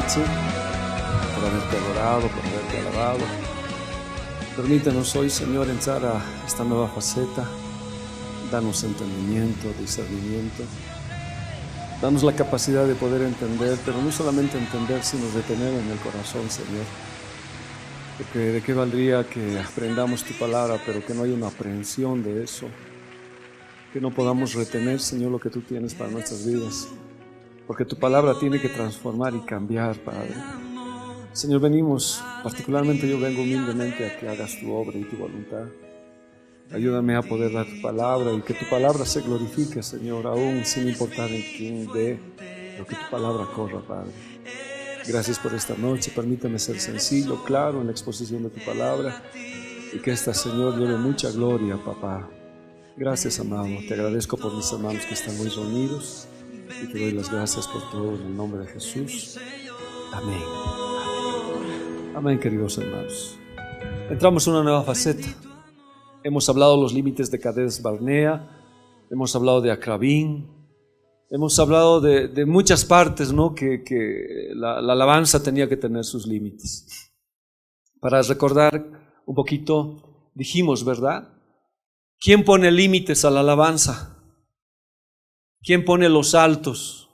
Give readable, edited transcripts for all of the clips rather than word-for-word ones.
noche, por haberte adorado, por haberte alabado. Permítanos hoy, Señor, entrar a esta nueva faceta. Danos entendimiento, discernimiento. Danos la capacidad de poder entender, pero no solamente entender, sino retener en el corazón, Señor. Porque de qué valdría que aprendamos tu palabra, pero que no haya una aprehensión de eso. Que no podamos retener, Señor, lo que tú tienes para nuestras vidas. Porque tu palabra tiene que transformar y cambiar, Padre. Señor, venimos, particularmente yo vengo humildemente a que hagas tu obra y tu voluntad. Ayúdame a poder dar tu palabra y que tu palabra se glorifique, Señor, aún sin importar en quién ve, pero que tu palabra corra, Padre. Gracias por esta noche. Permíteme ser sencillo, claro en la exposición de tu palabra y que esta, Señor, lleve mucha gloria, papá. Gracias, amado. Te agradezco por mis hermanos que están hoy reunidos y te doy las gracias por todo en el nombre de Jesús. Amén. Amén, queridos hermanos. Entramos en una nueva faceta. Hemos hablado de los límites de Cades Barnea, hemos hablado de Acrabín, hemos hablado de muchas partes, ¿no? que la alabanza tenía que tener sus límites. Para recordar un poquito, dijimos, ¿verdad? ¿Quién pone límites a la alabanza? ¿Quién pone los altos?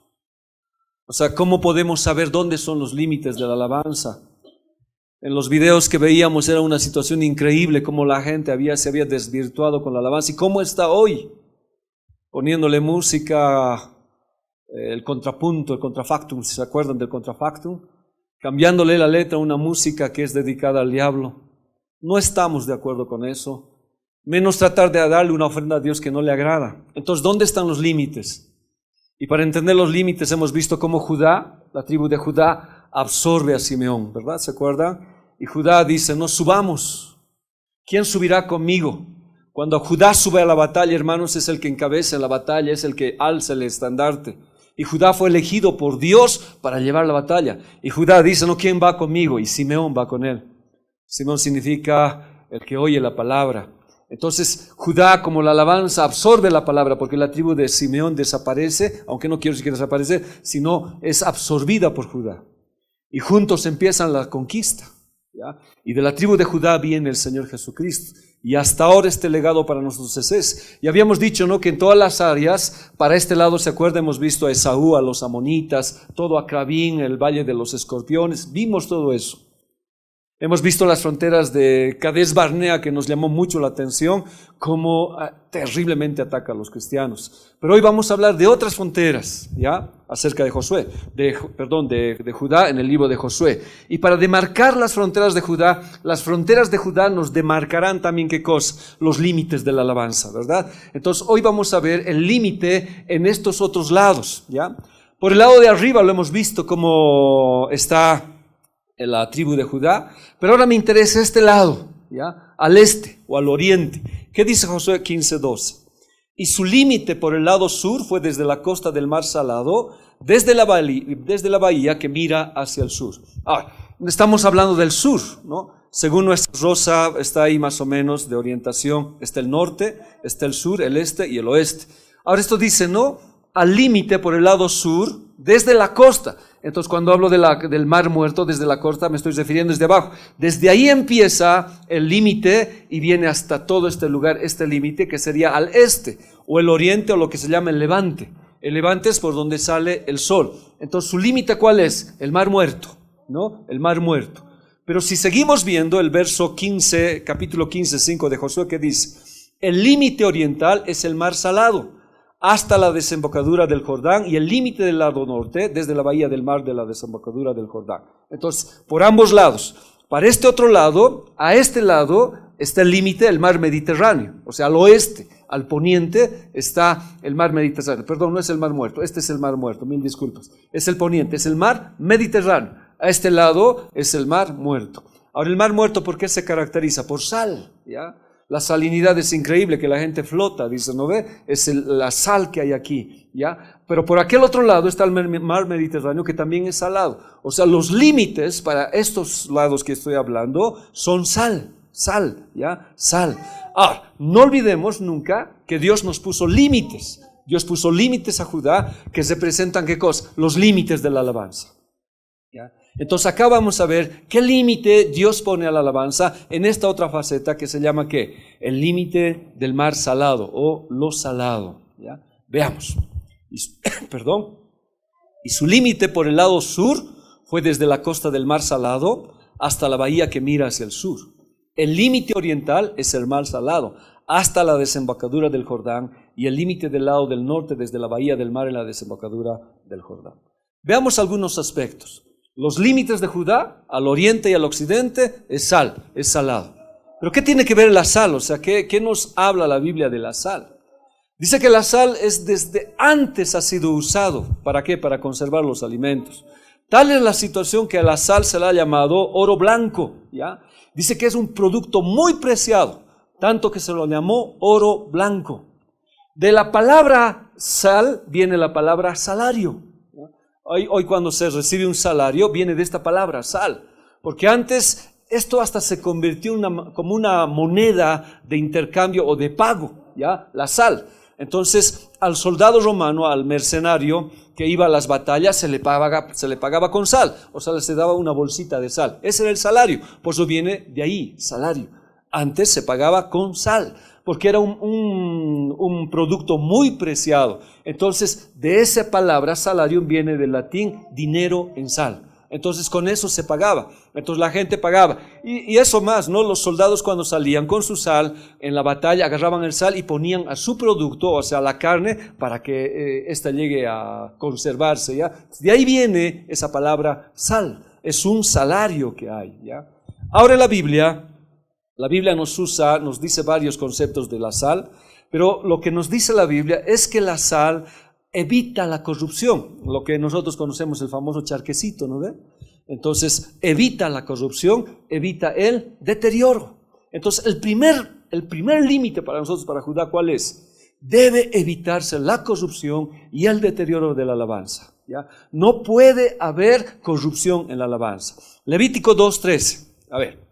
O sea, ¿cómo podemos saber dónde son los límites de la alabanza? En los videos que veíamos era una situación increíble, cómo la gente se había desvirtuado con la alabanza. ¿Y cómo está hoy? Poniéndole música, el contrapunto, el contrafactum, si se acuerdan del contrafactum, cambiándole la letra a una música que es dedicada al diablo. No estamos de acuerdo con eso. Menos tratar de darle una ofrenda a Dios que no le agrada. Entonces, ¿dónde están los límites? Y para entender los límites hemos visto cómo Judá, la tribu de Judá, absorbe a Simeón, ¿verdad? ¿Se acuerdan? Y Judá dice, no subamos. ¿Quién subirá conmigo? Cuando Judá sube a la batalla, hermanos, es el que encabeza la batalla, es el que alza el estandarte. Y Judá fue elegido por Dios para llevar la batalla. Y Judá dice, no, ¿quién va conmigo? Y Simeón va con él. Simeón significa el que oye la palabra. Entonces Judá, como la alabanza, absorbe la palabra, porque la tribu de Simeón desaparece, aunque no quiero decir que desaparece, sino es absorbida por Judá. Y juntos empiezan la conquista, ¿ya? Y de la tribu de Judá viene el Señor Jesucristo. Y hasta ahora este legado para nosotros es ese. Y habíamos dicho, ¿no?, que en todas las áreas, para este lado, ¿se acuerda? Hemos visto a Esaú, a los amonitas, todo Acrabín, el valle de los escorpiones, vimos todo eso. Hemos visto las fronteras de Cades Barnea, que nos llamó mucho la atención, cómo terriblemente ataca a los cristianos. Pero hoy vamos a hablar de otras fronteras, ¿ya? Acerca de de Judá, en el libro de Josué. Y para demarcar las fronteras de Judá nos demarcarán también, ¿qué cosa? Los límites de la alabanza, ¿verdad? Entonces hoy vamos a ver el límite en estos otros lados, ¿ya? Por el lado de arriba lo hemos visto cómo está en la tribu de Judá, pero ahora me interesa este lado, ¿ya? Al este o al oriente. ¿Qué dice Josué 15:12? Y su límite por el lado sur fue desde la costa del mar Salado, desde la bahía que mira hacia el sur. Estamos hablando del sur, ¿no? Según nuestra rosa está ahí más o menos de orientación, está el norte, está el sur, el este y el oeste. Ahora esto dice, ¿no?, al límite por el lado sur, desde la costa. Entonces cuando hablo del mar muerto, desde la costa, me estoy refiriendo desde abajo. Desde ahí empieza el límite y viene hasta todo este lugar, este límite que sería al este, o el oriente, o lo que se llama el levante. El levante es por donde sale el sol. Entonces su límite, ¿cuál es? El mar muerto, ¿no? El mar muerto. Pero si seguimos viendo el verso 15, capítulo 15:5 de Josué, que dice, el límite oriental es el mar Salado, hasta la desembocadura del Jordán, y el límite del lado norte, desde la bahía del mar de la desembocadura del Jordán. Entonces, por ambos lados. Para este otro lado, a este lado, está el límite del mar Mediterráneo. O sea, al oeste, al poniente, está el mar Mediterráneo. Perdón, no es el mar muerto, este es el mar muerto, mil disculpas. Es el poniente, es el mar Mediterráneo. A este lado es el mar muerto. Ahora, el mar muerto, ¿por qué se caracteriza? Por sal, ¿ya? La salinidad es increíble, que la gente flota, dice, ¿no ve? Es la sal que hay aquí, ¿ya? Pero por aquel otro lado está el mar Mediterráneo, que también es salado. O sea, los límites para estos lados que estoy hablando son sal, ¿ya? Sal. Ahora, no olvidemos nunca que Dios nos puso límites. Dios puso límites a Judá que representan, ¿qué cosa? Los límites de la alabanza, ¿ya? Entonces acá vamos a ver qué límite Dios pone a la alabanza en esta otra faceta que se llama ¿qué? El límite del mar salado o lo salado. ¿Ya? Veamos. Perdón. Y su límite por el lado sur fue desde la costa del mar salado hasta la bahía que mira hacia el sur. El límite oriental es el mar salado hasta la desembocadura del Jordán y el límite del lado del norte desde la bahía del mar en la desembocadura del Jordán. Veamos algunos aspectos. Los límites de Judá, al oriente y al occidente, es sal, es salado. ¿Pero qué tiene que ver la sal? O sea, ¿qué nos habla la Biblia de la sal? Dice que la sal es desde antes ha sido usado. ¿Para qué? Para conservar los alimentos. Tal es la situación que a la sal se la ha llamado oro blanco. ¿Ya? Dice que es un producto muy preciado, tanto que se lo llamó oro blanco. De la palabra sal viene la palabra salario. Hoy cuando se recibe un salario viene de esta palabra, sal, porque antes esto hasta se convirtió como una moneda de intercambio o de pago, ¿ya? La sal. Entonces al soldado romano, al mercenario que iba a las batallas se le pagaba con sal, o sea, se daba una bolsita de sal. Ese era el salario, por eso viene de ahí, salario. Antes se pagaba con sal, porque era un producto muy preciado. Entonces, de esa palabra salario viene del latín dinero en sal. Entonces, con eso se pagaba. Entonces, la gente pagaba. Y eso más, ¿no? Los soldados cuando salían con su sal en la batalla, agarraban el sal y ponían a su producto, o sea, la carne, para que ésta llegue a conservarse, ¿ya? De ahí viene esa palabra sal. Es un salario que hay, ¿ya? Ahora en la Biblia nos dice varios conceptos de la sal, pero lo que nos dice la Biblia es que la sal evita la corrupción, lo que nosotros conocemos el famoso charquecito, ¿no ve? Entonces, evita la corrupción, evita el deterioro. Entonces, el primer límite para nosotros, para Judá, ¿cuál es? Debe evitarse la corrupción y el deterioro de la alabanza, ¿ya? No puede haber corrupción en la alabanza. Levítico 2:13, a ver.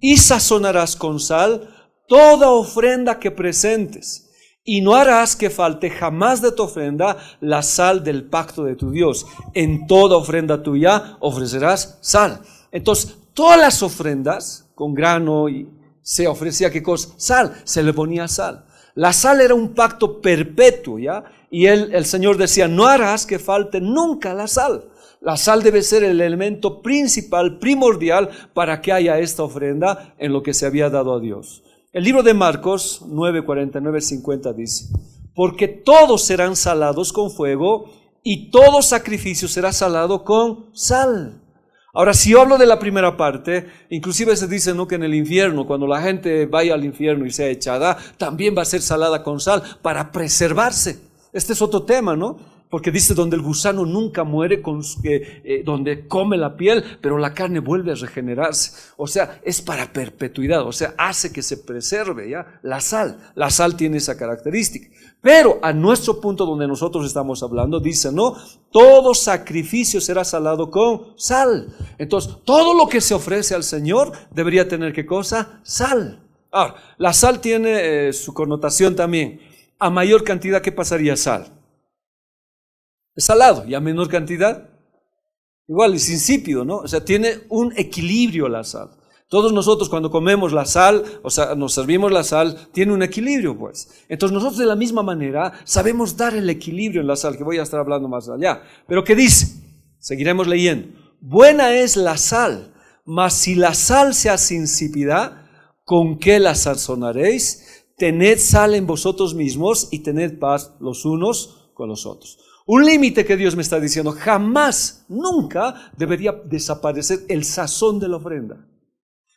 Y sazonarás con sal toda ofrenda que presentes, y no harás que falte jamás de tu ofrenda la sal del pacto de tu Dios. En toda ofrenda tuya ofrecerás sal. Entonces, todas las ofrendas con grano y se ofrecía ¿qué cosa? Sal, se le ponía sal. La sal era un pacto perpetuo, ¿ya? Y el Señor decía, no harás que falte nunca la sal. La sal debe ser el elemento principal, primordial, para que haya esta ofrenda en lo que se había dado a Dios. El libro de Marcos 9:49-50 dice, porque todos serán salados con fuego y todo sacrificio será salado con sal. Ahora, si yo hablo de la primera parte, inclusive se dice, ¿no?, que en el infierno, cuando la gente vaya al infierno y sea echada, también va a ser salada con sal para preservarse. Este es otro tema, ¿no? Porque dice, donde el gusano nunca muere, donde come la piel, pero la carne vuelve a regenerarse. O sea, es para perpetuidad, o sea, hace que se preserve, ¿ya? La sal tiene esa característica. Pero a nuestro punto donde nosotros estamos hablando, dice, ¿no? Todo sacrificio será salado con sal. Entonces, todo lo que se ofrece al Señor debería tener, ¿qué cosa? Sal. Ahora, la sal tiene su connotación también. A mayor cantidad, ¿qué pasaría sal? Es salado, y a menor cantidad, igual es insípido, ¿no? O sea, tiene un equilibrio la sal. Todos nosotros cuando comemos la sal, o sea, nos servimos la sal, tiene un equilibrio, pues. Entonces nosotros de la misma manera sabemos dar el equilibrio en la sal, que voy a estar hablando más allá. Pero ¿qué dice? Seguiremos leyendo. Buena es la sal, mas si la sal se hace insípida, ¿con qué la sazonaréis? Tened sal en vosotros mismos y tened paz los unos con los otros. Un límite que Dios me está diciendo, jamás, nunca debería desaparecer el sazón de la ofrenda.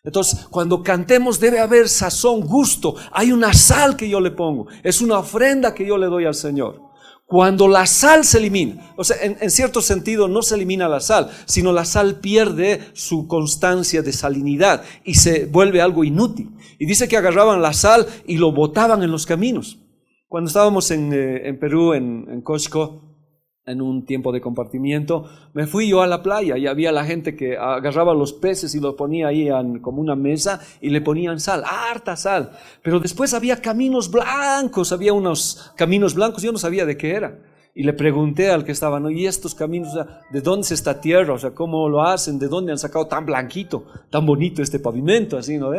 Entonces, cuando cantemos debe haber sazón, gusto, hay una sal que yo le pongo, es una ofrenda que yo le doy al Señor. Cuando la sal se elimina, o sea, en cierto sentido no se elimina la sal, sino la sal pierde su constancia de salinidad y se vuelve algo inútil. Y dice que agarraban la sal y lo botaban en los caminos. Cuando estábamos en Perú, en Cusco, en un tiempo de compartimiento, me fui yo a la playa y había la gente que agarraba los peces y los ponía ahí como una mesa y le ponían sal, harta sal. Pero después había caminos blancos, había unos caminos blancos, yo no sabía de qué era. Y le pregunté al que estaba, ¿no? ¿Y estos caminos, o sea, de dónde es esta tierra? O sea, ¿cómo lo hacen? ¿De dónde han sacado tan blanquito, tan bonito este pavimento? Así, ¿no?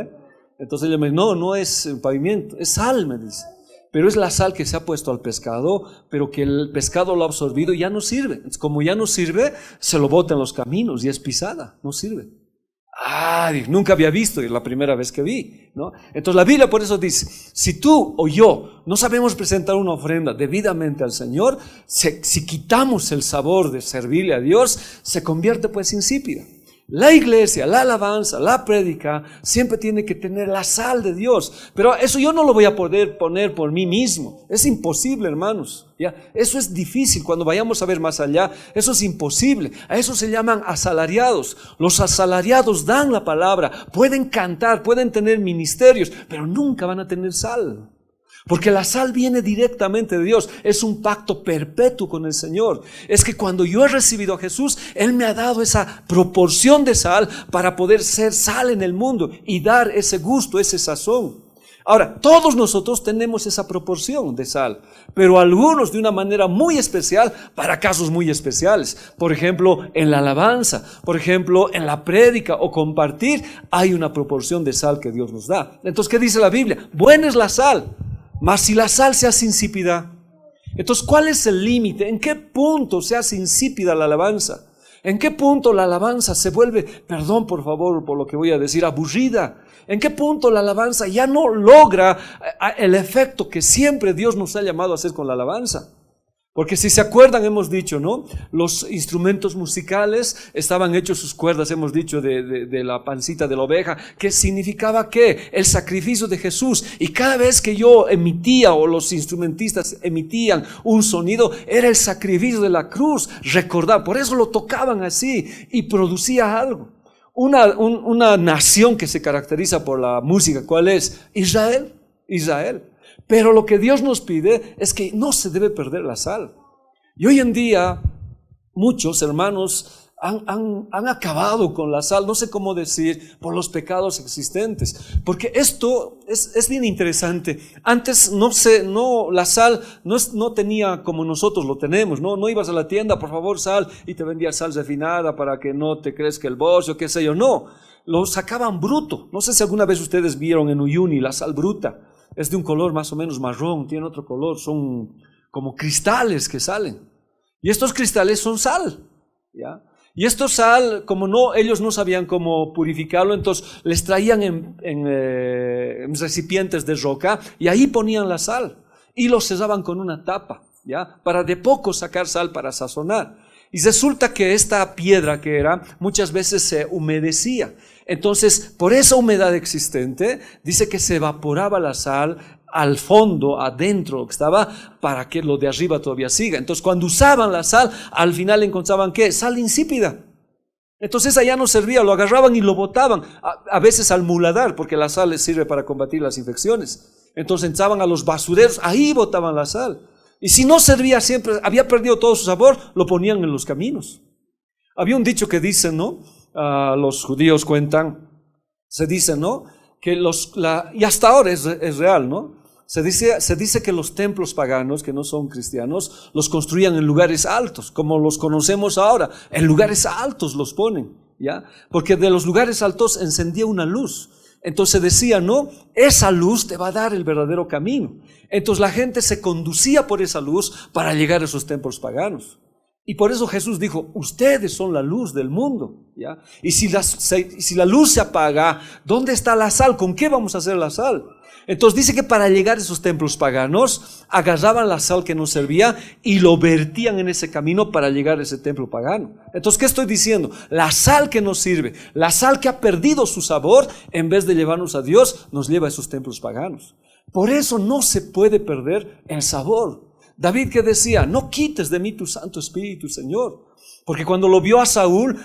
Entonces ella me dijo, no, no es pavimento, es sal, me dice. Pero es la sal que se ha puesto al pescado, pero que el pescado lo ha absorbido y ya no sirve. Entonces, como ya no sirve, se lo bota en los caminos y es pisada, no sirve. Nunca había visto, y es la primera vez que vi, ¿no? Entonces la Biblia por eso dice, si tú o yo no sabemos presentar una ofrenda debidamente al Señor, si quitamos el sabor de servirle a Dios, se convierte pues insípida. La iglesia, la alabanza, la prédica, siempre tiene que tener la sal de Dios. Pero eso yo no lo voy a poder poner por mí mismo. Es imposible, hermanos. ¿Ya? Eso es difícil. Cuando vayamos a ver más allá, eso es imposible. A eso se llaman asalariados. Los asalariados dan la palabra, pueden cantar, pueden tener ministerios, pero nunca van a tener sal. Porque la sal viene directamente de Dios, es un pacto perpetuo con el Señor. Es que cuando yo he recibido a Jesús, Él me ha dado esa proporción de sal para poder ser sal en el mundo y dar ese gusto, ese sazón. Ahora, todos nosotros tenemos esa proporción de sal, pero algunos de una manera muy especial para casos muy especiales. Por ejemplo, en la alabanza, por ejemplo, en la prédica o compartir, hay una proporción de sal que Dios nos da. Entonces, ¿qué dice la Biblia? Buena es la sal, mas si la sal se hace insípida, entonces ¿cuál es el límite? ¿En qué punto se hace insípida la alabanza? ¿En qué punto la alabanza se vuelve, perdón por favor por lo que voy a decir, aburrida? ¿En qué punto la alabanza ya no logra el efecto que siempre Dios nos ha llamado a hacer con la alabanza? Porque si se acuerdan, hemos dicho, ¿no? Los instrumentos musicales estaban hechos, sus cuerdas, hemos dicho, de la pancita de la oveja, que significaba ¿qué? El sacrificio de Jesús. Y cada vez que yo emitía, o los instrumentistas emitían un sonido, era el sacrificio de la cruz, recordar. Por eso lo tocaban así y producía algo. Una nación que se caracteriza por la música, ¿cuál es? Israel. Pero lo que Dios nos pide es que no se debe perder la sal. Y hoy en día muchos hermanos han acabado con la sal, no sé cómo decir, por los pecados existentes. Porque esto es bien interesante. Antes la sal no tenía como nosotros lo tenemos, no ibas a la tienda, por favor sal, y te vendía sal refinada para que no te crezca el bocio, qué sé yo. No, lo sacaban bruto. No sé si alguna vez ustedes vieron en Uyuni la sal bruta. Es de un color más o menos marrón, tiene otro color, son como cristales que salen. Y estos cristales son sal, ¿ya? Y esto sal, como ellos no sabían cómo purificarlo, entonces les traían en recipientes de roca y ahí ponían la sal y lo cesaban con una tapa, ¿ya? Para de poco sacar sal para sazonar. Y resulta que esta piedra que era, muchas veces se humedecía. Entonces, por esa humedad existente, dice que se evaporaba la sal al fondo, adentro que estaba, para que lo de arriba todavía siga. Entonces, cuando usaban la sal, al final encontraban ¿qué? Sal insípida. Entonces allá no servía, lo agarraban y lo botaban, a veces al muladar, porque la sal les sirve para combatir las infecciones. Entonces entraban a los basureros, ahí botaban la sal. Y si no servía siempre, había perdido todo su sabor, lo ponían en los caminos. Había un dicho que dicen, ¿no? Los judíos cuentan, se dice, ¿no? Que y hasta ahora es real, ¿no? Se dice que los templos paganos, que no son cristianos, los construían en lugares altos, como los conocemos ahora. En lugares altos los ponen, ¿ya? Porque de los lugares altos encendía una luz. Entonces decía, no, esa luz te va a dar el verdadero camino. Entonces la gente se conducía por esa luz para llegar a esos templos paganos. Y por eso Jesús dijo, ustedes son la luz del mundo, ¿ya? Y si la luz se apaga, ¿dónde está la sal? ¿Con qué vamos a hacer la sal? Entonces dice que para llegar a esos templos paganos, agarraban la sal que no servía y lo vertían en ese camino para llegar a ese templo pagano. Entonces, ¿qué estoy diciendo? La sal que nos sirve, la sal que ha perdido su sabor, en vez de llevarnos a Dios, nos lleva a esos templos paganos. Por eso no se puede perder el sabor. David que decía, no quites de mí tu Santo Espíritu, Señor. Porque cuando lo vio a Saúl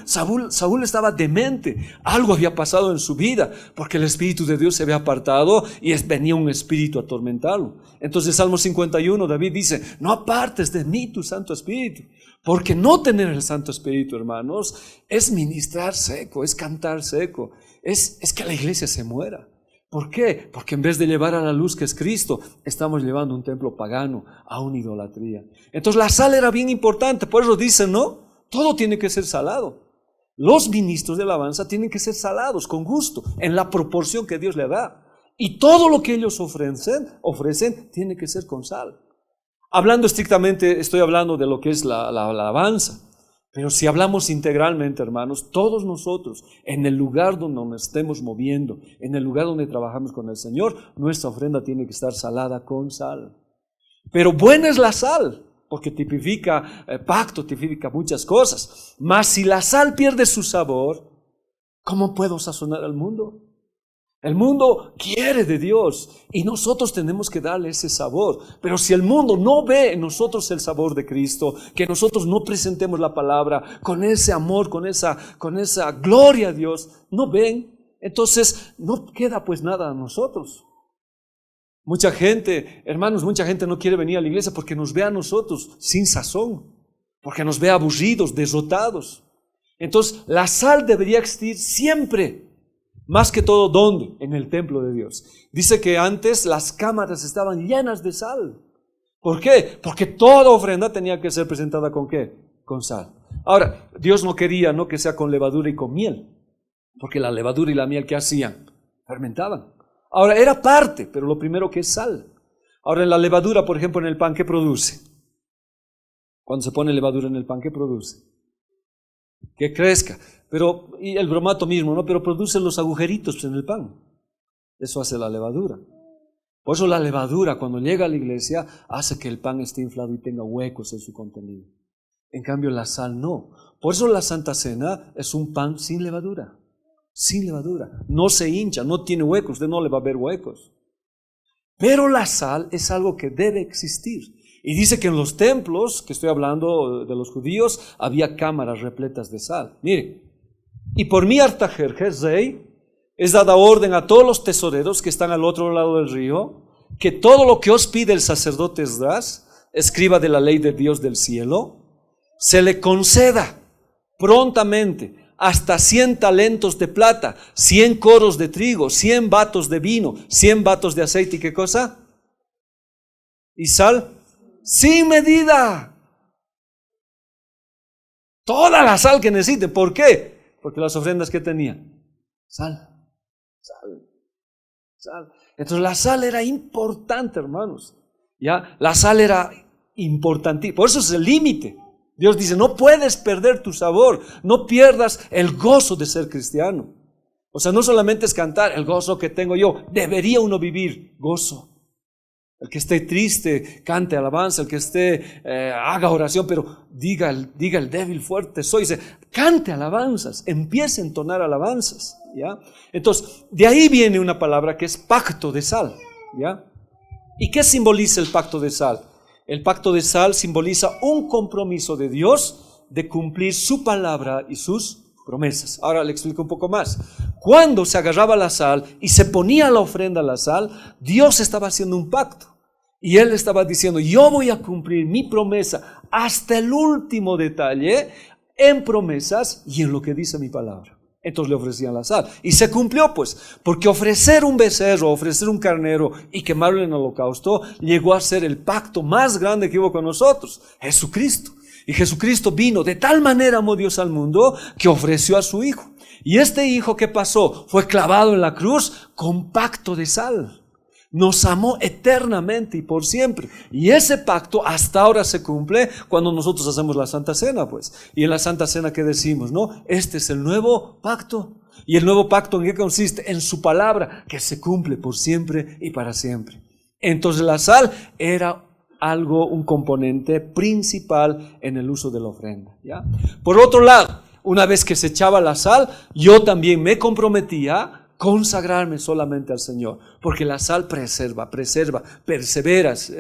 estaba demente. Algo había pasado en su vida, porque el Espíritu de Dios se había apartado y venía un espíritu a atormentarlo. Entonces, Salmo 51, David dice, no apartes de mí tu Santo Espíritu. Porque no tener el Santo Espíritu, hermanos, es ministrar seco, es cantar seco, es que la iglesia se muera. ¿Por qué? Porque en vez de llevar a la luz que es Cristo, estamos llevando un templo pagano a una idolatría. Entonces la sal era bien importante, por eso dicen, ¿no? Todo tiene que ser salado. Los ministros de alabanza tienen que ser salados con gusto, en la proporción que Dios le da. Y todo lo que ellos ofrecen tiene que ser con sal. Hablando estrictamente, estoy hablando de lo que es la alabanza. Pero si hablamos integralmente, hermanos, todos nosotros, en el lugar donde nos estemos moviendo, en el lugar donde trabajamos con el Señor, nuestra ofrenda tiene que estar salada con sal. Pero buena es la sal, porque tipifica pacto, tipifica muchas cosas. Mas si la sal pierde su sabor, ¿cómo puedo sazonar al mundo? El mundo quiere de Dios y nosotros tenemos que darle ese sabor. Pero si el mundo no ve en nosotros el sabor de Cristo, que nosotros no presentemos la palabra con ese amor, con esa gloria a Dios, no ven, entonces no queda pues nada a nosotros. Mucha gente, hermanos, mucha gente no quiere venir a la iglesia porque nos ve a nosotros sin sazón, porque nos ve aburridos, derrotados. Entonces la sal debería existir siempre. Más que todo, ¿dónde? En el templo de Dios. Dice que antes las cámaras estaban llenas de sal. ¿Por qué? Porque toda ofrenda tenía que ser presentada ¿con qué? Con sal. Ahora, Dios no quería no que sea con levadura y con miel, porque la levadura y la miel, ¿qué hacían? Fermentaban. Ahora, era parte, pero lo primero que es sal. Ahora, en la levadura, por ejemplo, en el pan, ¿qué produce? Cuando se pone levadura en el pan, ¿qué produce? Que crezca. Pero, y el bromato mismo, ¿no? Pero produce los agujeritos en el pan. Eso hace la levadura. Por eso la levadura, cuando llega a la iglesia, hace que el pan esté inflado y tenga huecos en su contenido. En cambio, la sal no. Por eso la Santa Cena es un pan sin levadura. Sin levadura. No se hincha, no tiene huecos, usted no le va a ver huecos. Pero la sal es algo que debe existir. Y dice que en los templos, que estoy hablando de los judíos, había cámaras repletas de sal. Mire, y por mí Artajerjes, rey, es dada orden a todos los tesoreros que están al otro lado del río, que todo lo que os pide el sacerdote Esdras, escriba de la ley de Dios del cielo, se le conceda prontamente hasta 100 talentos de plata, 100 coros de trigo, 100 batos de vino, 100 batos de aceite, ¿y qué cosa? Y sal sin medida. Toda la sal que necesite. ¿Por qué? Porque las ofrendas que tenían, sal. Entonces la sal era importante, hermanos. ¿Ya? La sal era importante. Por eso es el límite. Dios dice, no puedes perder tu sabor, no pierdas el gozo de ser cristiano. O sea, no solamente es cantar el gozo que tengo yo, debería uno vivir gozo. El que esté triste, cante alabanza, el que esté, haga oración, pero diga el débil fuerte soy, dice, cante alabanzas, empiece a entonar alabanzas, ¿ya? Entonces, de ahí viene una palabra que es pacto de sal, ¿ya? ¿Y qué simboliza el pacto de sal? El pacto de sal simboliza un compromiso de Dios de cumplir su palabra y sus promesas. Ahora le explico un poco más. Cuando se agarraba la sal y se ponía la ofrenda a la sal, Dios estaba haciendo un pacto. Y Él estaba diciendo, yo voy a cumplir mi promesa hasta el último detalle en promesas y en lo que dice mi palabra. Entonces le ofrecían la sal. Y se cumplió pues, porque ofrecer un becerro, ofrecer un carnero y quemarlo en el holocausto, llegó a ser el pacto más grande que hubo con nosotros, Jesucristo. Y Jesucristo vino, de tal manera amó Dios al mundo, que ofreció a su Hijo. Y este Hijo, ¿qué pasó? Fue clavado en la cruz con pacto de sal. Nos amó eternamente y por siempre. Y ese pacto hasta ahora se cumple cuando nosotros hacemos la Santa Cena, pues. Y en la Santa Cena, ¿qué decimos? ¿No? Este es el nuevo pacto. ¿Y el nuevo pacto en qué consiste? En su palabra, que se cumple por siempre y para siempre. Entonces la sal era un componente principal en el uso de la ofrenda, ¿ya? Por otro lado, una vez que se echaba la sal, yo también me comprometía consagrarme solamente al Señor. Porque la sal preserva, perseveras,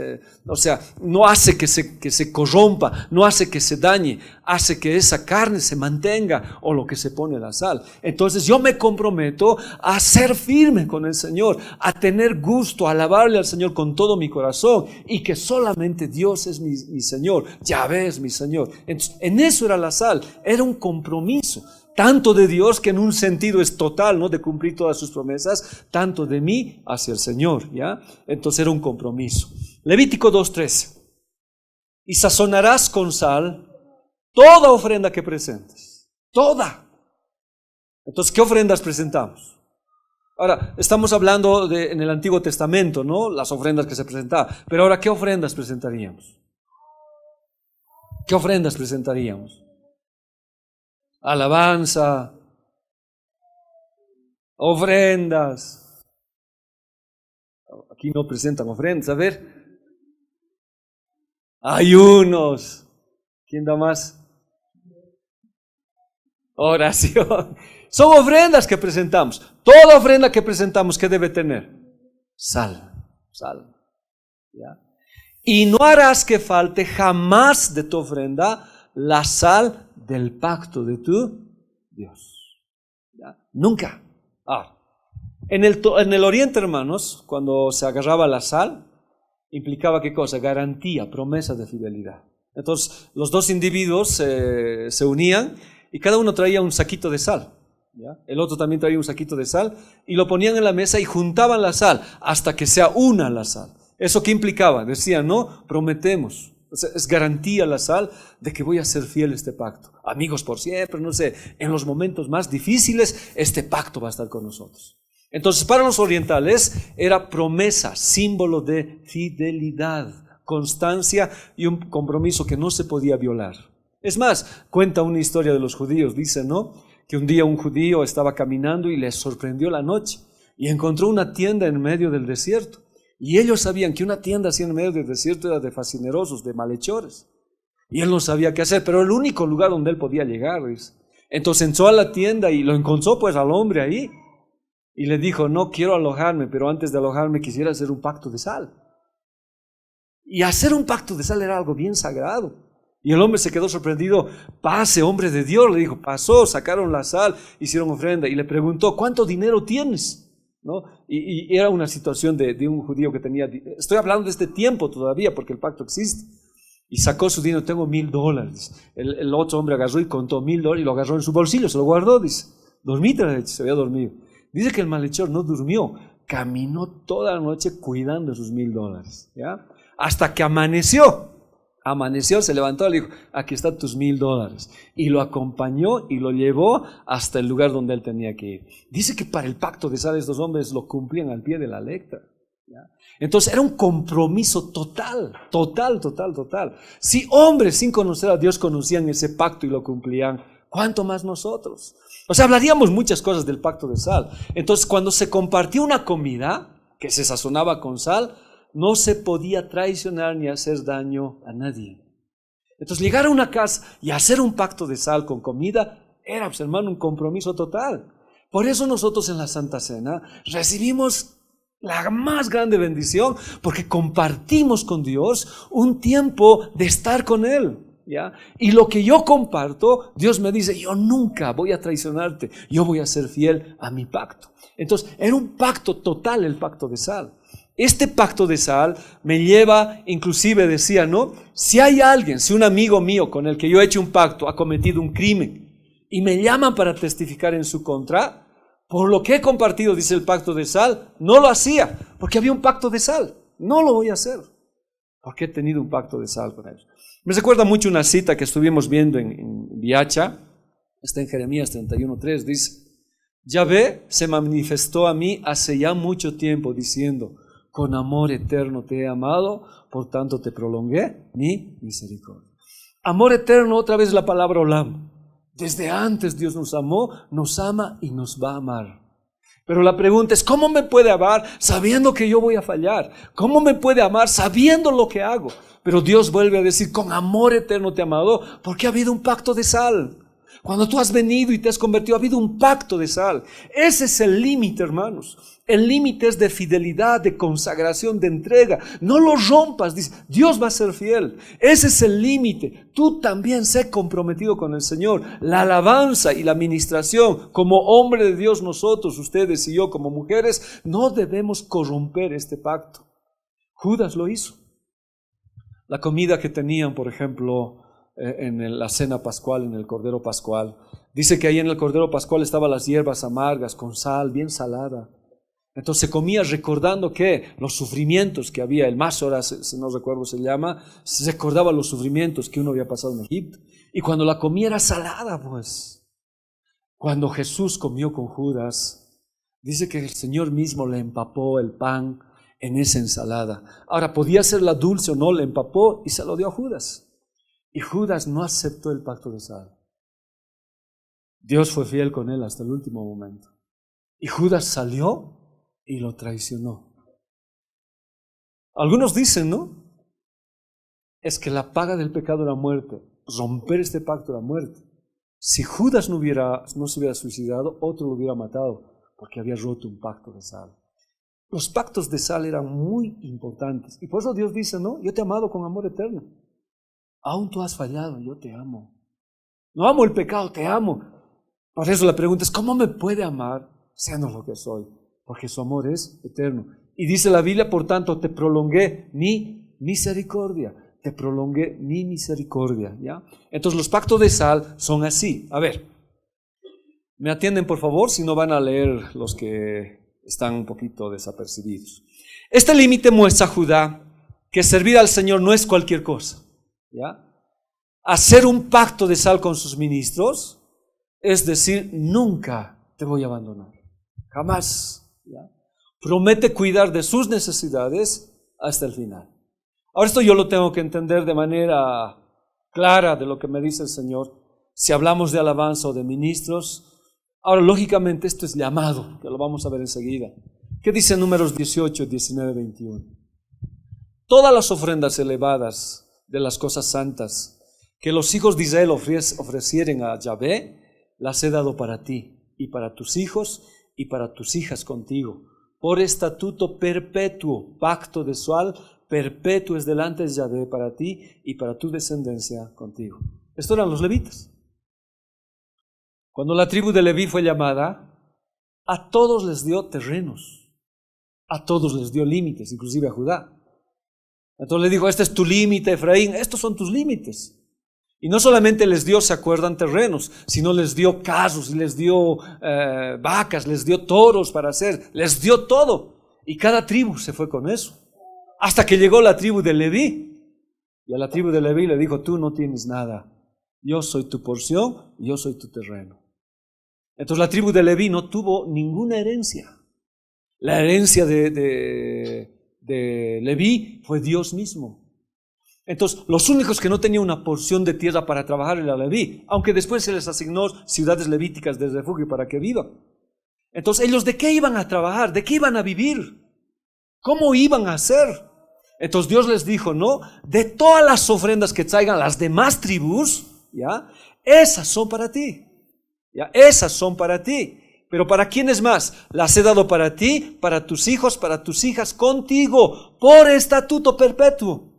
o sea, no hace que se corrompa, no hace que se dañe, hace que esa carne se mantenga, o lo que se pone la sal. Entonces yo me comprometo a ser firme con el Señor, a tener gusto, a alabarle al Señor con todo mi corazón, y que solamente Dios es mi Señor, Yahvé es mi Señor. Entonces, en eso era la sal, era un compromiso, tanto de Dios, que en un sentido es total, ¿no?, de cumplir todas sus promesas, tanto de mí hacia el Señor, ¿ya? Entonces era un compromiso. Levítico 2:13. Y sazonarás con sal toda ofrenda que presentes. Toda. Entonces, ¿qué ofrendas presentamos? Ahora, estamos hablando en el Antiguo Testamento, ¿no?, las ofrendas que se presentaban. Pero ahora, ¿qué ofrendas presentaríamos? ¿Qué ofrendas presentaríamos? Alabanza, ofrendas. Aquí no presentan ofrendas, a ver. Ayunos. ¿Quién da más? Oración. Son ofrendas que presentamos. Toda ofrenda que presentamos, ¿qué debe tener? Sal. ¿Ya? Y no harás que falte jamás de tu ofrenda la sal del pacto de tu Dios. ¿Ya? Nunca. En el Oriente, hermanos, cuando se agarraba la sal, implicaba ¿qué cosa? Garantía, promesa de fidelidad. Entonces, los dos individuos se unían y cada uno traía un saquito de sal. ¿Ya? El otro también traía un saquito de sal y lo ponían en la mesa y juntaban la sal hasta que sea una la sal. ¿Eso qué implicaba? Decían, no, prometemos. O sea, es garantía la sal de que voy a ser fiel a este pacto. Amigos por siempre, no sé, en los momentos más difíciles, este pacto va a estar con nosotros. Entonces, para los orientales era promesa, símbolo de fidelidad, constancia y un compromiso que no se podía violar. Es más, cuenta una historia de los judíos, dice, ¿no?, que un día un judío estaba caminando y le sorprendió la noche y encontró una tienda en medio del desierto. Y ellos sabían que una tienda así en medio del desierto era de fascinerosos, de malhechores. Y él no sabía qué hacer, pero el único lugar donde él podía llegar, dice. Entonces entró a la tienda y lo encontró pues al hombre ahí. Y le dijo, no quiero alojarme, pero antes de alojarme quisiera hacer un pacto de sal. Y hacer un pacto de sal era algo bien sagrado. Y el hombre se quedó sorprendido. Pase, hombre de Dios, le dijo. Pasó, sacaron la sal, hicieron ofrenda. Y le preguntó, ¿cuánto dinero tienes? ¿No? Y era una situación de un judío que tenía, estoy hablando de este tiempo todavía porque el pacto existe, y sacó su dinero, tengo $1,000. El otro hombre agarró y contó $1,000 y lo agarró en su bolsillo, se lo guardó, dice, dormite, se había dormido. Dice que el malhechor no durmió, caminó toda la noche cuidando sus $1,000, ¿ya? Hasta que amaneció, se levantó y le dijo, aquí están tus $1,000. Y lo acompañó y lo llevó hasta el lugar donde él tenía que ir. Dice que para el pacto de sal estos hombres lo cumplían al pie de la letra. ¿Ya? Entonces era un compromiso total. Si hombres sin conocer a Dios conocían ese pacto y lo cumplían, ¿cuánto más nosotros? O sea, hablaríamos muchas cosas del pacto de sal. Entonces cuando se compartía una comida que se sazonaba con sal, no se podía traicionar ni hacer daño a nadie. Entonces llegar a una casa y hacer un pacto de sal con comida era, pues, hermano, un compromiso total. Por eso nosotros en la Santa Cena recibimos la más grande bendición, porque compartimos con Dios un tiempo de estar con Él, ¿ya? Y lo que yo comparto, Dios me dice, yo nunca voy a traicionarte, yo voy a ser fiel a mi pacto. Entonces era un pacto total, el pacto de sal. Este pacto de sal me lleva, inclusive decía, ¿no? Si hay alguien, si un amigo mío con el que yo he hecho un pacto ha cometido un crimen y me llaman para testificar en su contra, por lo que he compartido, dice el pacto de sal, no lo hacía, porque había un pacto de sal. No lo voy a hacer, porque he tenido un pacto de sal con ellos. Me recuerda mucho una cita que estuvimos viendo en Viacha, está en Jeremías 31:3, dice, Yahvé se manifestó a mí hace ya mucho tiempo diciendo, con amor eterno te he amado, por tanto te prolongué mi misericordia. Amor eterno, otra vez la palabra olam. Desde antes Dios nos amó, nos ama y nos va a amar. Pero la pregunta es, ¿cómo me puede amar sabiendo que yo voy a fallar? ¿Cómo me puede amar sabiendo lo que hago? Pero Dios vuelve a decir, con amor eterno te he amado, porque ha habido un pacto de sal. Cuando tú has venido y te has convertido, ha habido un pacto de sal. Ese es el límite, hermanos. El límite es de fidelidad, de consagración, de entrega. No lo rompas, dice, Dios va a ser fiel. Ese es el límite. Tú también sé comprometido con el Señor. La alabanza y la administración, como hombre de Dios nosotros, ustedes y yo como mujeres, no debemos corromper este pacto. Judas lo hizo. La comida que tenían, por ejemplo, en la cena pascual, en el Cordero Pascual, dice que ahí en el Cordero Pascual estaban las hierbas amargas con sal, bien salada. Entonces se comía recordando que los sufrimientos que había, el Másora, si no recuerdo se llama, se recordaba los sufrimientos que uno había pasado en Egipto. Y cuando la comía era salada, pues. Cuando Jesús comió con Judas, dice que el Señor mismo le empapó el pan en esa ensalada. Ahora, podía serla dulce o no, le empapó y se lo dio a Judas. Y Judas no aceptó el pacto de sal. Dios fue fiel con él hasta el último momento. Y Judas salió y lo traicionó. Algunos dicen, ¿no? Es que la paga del pecado era muerte. Romper este pacto era muerte. Si Judas no se hubiera suicidado, otro lo hubiera matado porque había roto un pacto de sal. Los pactos de sal eran muy importantes. Y por eso Dios dice, ¿no? Yo te he amado con amor eterno. Aún tú has fallado, yo te amo. No amo el pecado, te amo. Por eso la pregunta es, ¿cómo me puede amar siendo lo que soy? Porque su amor es eterno. Y dice la Biblia, por tanto, te prolongué mi misericordia. Te prolongué mi misericordia, ¿ya? Entonces los pactos de sal son así. A ver, me atienden por favor, si no van a leer los que están un poquito desapercibidos. Este límite muestra a Judá que servir al Señor no es cualquier cosa, ¿ya? Hacer un pacto de sal con sus ministros es decir, nunca te voy a abandonar, jamás, ¿ya? Promete cuidar de sus necesidades hasta el final. Ahora esto yo lo tengo que entender de manera clara de lo que me dice el Señor. Si hablamos de alabanza o de ministros, ahora lógicamente esto es llamado, que lo vamos a ver enseguida. ¿Qué dice Números 18, 19, 21? Todas las ofrendas elevadas de las cosas santas que los hijos de Israel ofrecieren a Yahvé, las he dado para ti y para tus hijos y para tus hijas contigo, por estatuto perpetuo, pacto de sal perpetuo es delante de Yahvé para ti y para tu descendencia contigo. Estos eran los levitas. Cuando la tribu de Leví fue llamada, a todos les dio terrenos, a todos les dio límites, inclusive a Judá. Entonces le dijo, este es tu límite, Efraín, estos son tus límites. Y no solamente les dio, se acuerdan, terrenos, sino les dio carros, les dio vacas, les dio toros para hacer, les dio todo. Y cada tribu se fue con eso. Hasta que llegó la tribu de Leví. Y a la tribu de Leví le dijo, tú no tienes nada. Yo soy tu porción, yo soy tu terreno. Entonces la tribu de Leví no tuvo ninguna herencia. La herencia de Leví fue Dios mismo. Entonces los únicos que no tenían una porción de tierra para trabajar era Leví, aunque después se les asignó ciudades levíticas de refugio para que vivan. Entonces ellos ¿de qué iban a trabajar? ¿De qué iban a vivir? ¿Cómo iban a hacer? Entonces Dios les dijo, no, de todas las ofrendas que traigan las demás tribus, ¿ya? Esas son para ti, ¿ya? Esas son para ti. Pero ¿para quiénes más? Las he dado para ti, para tus hijos, para tus hijas, contigo, por estatuto perpetuo.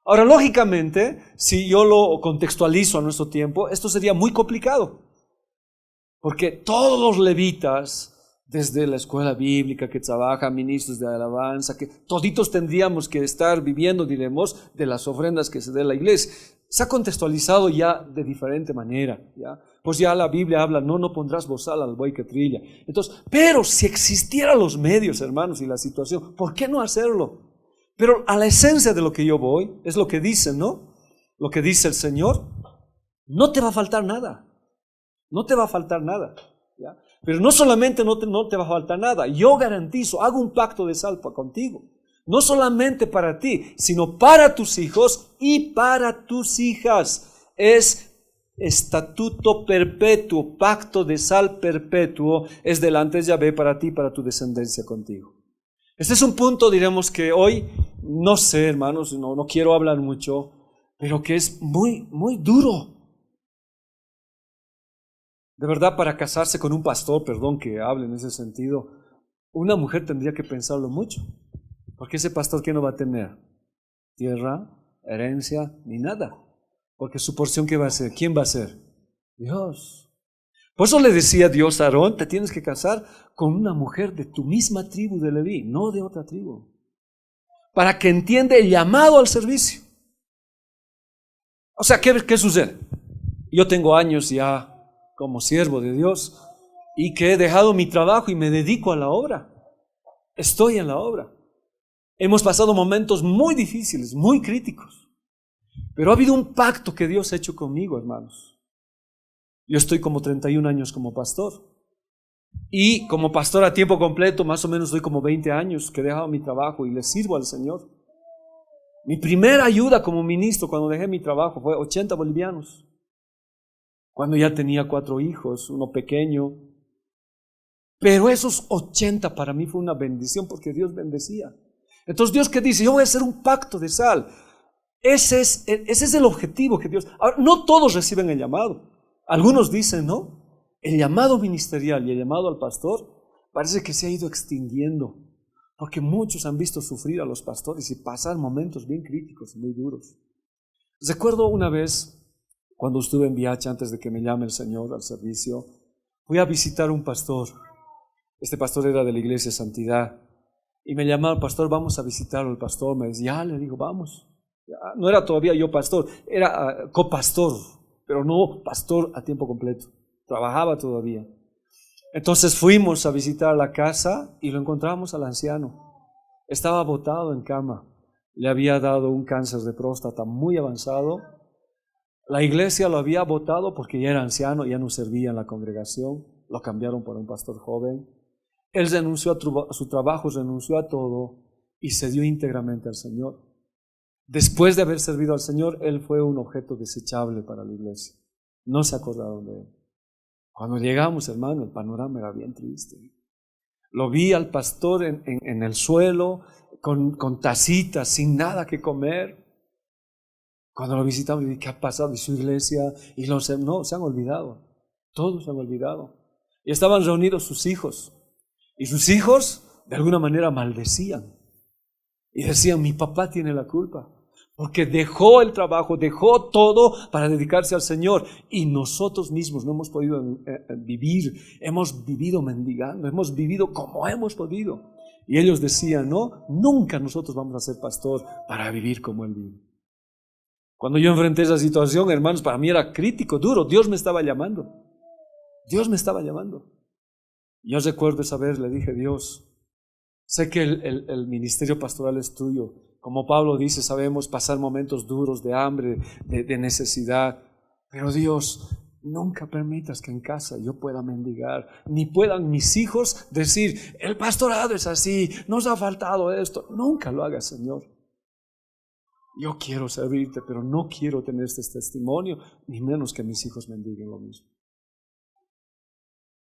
Ahora, lógicamente, si yo lo contextualizo a nuestro tiempo, esto sería muy complicado. Porque todos los levitas, desde la escuela bíblica que trabaja, ministros de alabanza, que toditos tendríamos que estar viviendo, diremos, de las ofrendas que se dé a la iglesia. Se ha contextualizado ya de diferente manera, ¿ya? Pues ya la Biblia habla, no pondrás bozal al buey que trilla. Entonces, pero si existieran los medios, hermanos, y la situación, ¿por qué no hacerlo? Pero a la esencia de lo que yo voy, es lo que dice, ¿no? Lo que dice el Señor, no te va a faltar nada. No te va a faltar nada, ¿ya? Pero no solamente no te va a faltar nada, yo garantizo, hago un pacto de sal contigo. No solamente para ti, sino para tus hijos y para tus hijas. Es estatuto perpetuo, pacto de sal perpetuo, es delante de Yahvé para ti y para tu descendencia contigo. Este es un punto, diremos que hoy, no sé, hermanos, no quiero hablar mucho, pero que es muy, muy duro. De verdad, para casarse con un pastor, perdón que hable en ese sentido, una mujer tendría que pensarlo mucho. Porque ese pastor, ¿qué no va a tener? Tierra, herencia, ni nada. Porque su porción, ¿qué va a ser? ¿Quién va a ser? Dios. Por eso le decía Dios a Aarón, te tienes que casar con una mujer de tu misma tribu de Leví, no de otra tribu. Para que entienda el llamado al servicio. O sea, ¿qué sucede? Yo tengo años ya como siervo de Dios y que he dejado mi trabajo y me dedico a la obra. Estoy en la obra. Hemos pasado momentos muy difíciles, muy críticos, pero ha habido un pacto que Dios ha hecho conmigo, hermanos. Yo estoy como 31 años como pastor y como pastor a tiempo completo más o menos doy como 20 años que he dejado mi trabajo y le sirvo al Señor. Mi primera ayuda como ministro cuando dejé mi trabajo fue 80 bolivianos. Cuando ya tenía 4 hijos, uno pequeño. Pero esos 80 para mí fue una bendición porque Dios bendecía. Entonces Dios, ¿qué dice? Yo voy a hacer un pacto de sal. Ese es el objetivo que Dios... Ahora, no todos reciben el llamado. Algunos dicen, ¿no? El llamado ministerial y el llamado al pastor parece que se ha ido extinguiendo. Porque muchos han visto sufrir a los pastores y pasar momentos bien críticos y muy duros. Recuerdo una vez, cuando estuve en Viacha, antes de que me llame el Señor al servicio, fui a visitar un pastor. Este pastor era de la iglesia Santidad. Y me llamaron, pastor, vamos a visitarlo. El pastor me decía, le digo, vamos. Ya, no era todavía yo pastor, era copastor, pero no pastor a tiempo completo. Trabajaba todavía. Entonces fuimos a visitar la casa y lo encontramos al anciano. Estaba botado en cama. Le había dado un cáncer de próstata muy avanzado. La iglesia lo había botado porque ya era anciano, ya no servía en la congregación. Lo cambiaron por un pastor joven. Él renunció a su trabajo, renunció a todo y se dio íntegramente al Señor. Después de haber servido al Señor, él fue un objeto desechable para la iglesia. No se acordaron de él. Cuando llegamos, hermano, el panorama era bien triste. Lo vi al pastor en el suelo, con tacitas, sin nada que comer. Cuando lo visitamos, dije, ¿qué ha pasado? Y su iglesia, no, se han olvidado. Todos se han olvidado. Y estaban reunidos sus hijos. Y sus hijos, de alguna manera, maldecían. Y decían, mi papá tiene la culpa. Porque dejó el trabajo, dejó todo para dedicarse al Señor. Y nosotros mismos no hemos podido vivir, hemos vivido mendigando, hemos vivido como hemos podido. Y ellos decían, no, nunca nosotros vamos a ser pastor para vivir como él vive. Cuando yo enfrenté esa situación, hermanos, para mí era crítico, duro. Dios me estaba llamando. Dios me estaba llamando. Yo recuerdo esa vez, le dije, Dios, sé que el ministerio pastoral es tuyo. Como Pablo dice, sabemos pasar momentos duros de hambre, de necesidad. Pero Dios, nunca permitas que en casa yo pueda mendigar, ni puedan mis hijos decir, el pastorado es así, nos ha faltado esto. Nunca lo hagas, Señor. Yo quiero servirte, pero no quiero tener este testimonio, ni menos que mis hijos mendiguen lo mismo.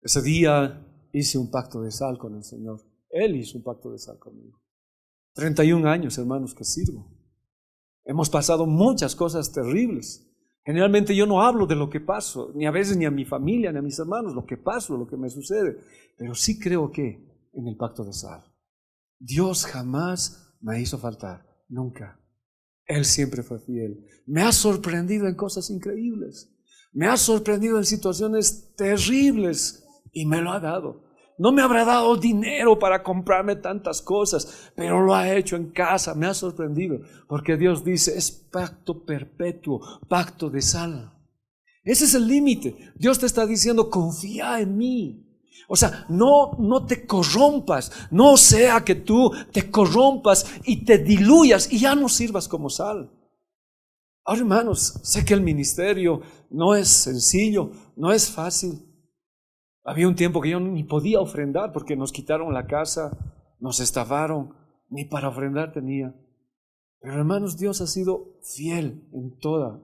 Ese día hice un pacto de sal con el Señor. Él hizo un pacto de sal conmigo. 31 años, hermanos, que sirvo. Hemos pasado muchas cosas terribles. Generalmente yo no hablo de lo que paso, ni a veces ni a mi familia, ni a mis hermanos, lo que paso, lo que me sucede. Pero sí creo que en el pacto de sal, Dios jamás me hizo faltar, nunca. Él siempre fue fiel. Me ha sorprendido en cosas increíbles. Me ha sorprendido en situaciones terribles y me lo ha dado. No me habrá dado dinero para comprarme tantas cosas, pero lo ha hecho en casa. Me ha sorprendido, porque Dios dice, es pacto perpetuo, pacto de sal. Ese es el límite. Dios te está diciendo, confía en mí. O sea, no te corrompas, no sea que tú te corrompas y te diluyas y ya no sirvas como sal. Ahora, hermanos, sé que el ministerio no es sencillo, no es fácil. Había un tiempo que yo ni podía ofrendar porque nos quitaron la casa, nos estafaron, ni para ofrendar tenía. Pero hermanos, Dios ha sido fiel en toda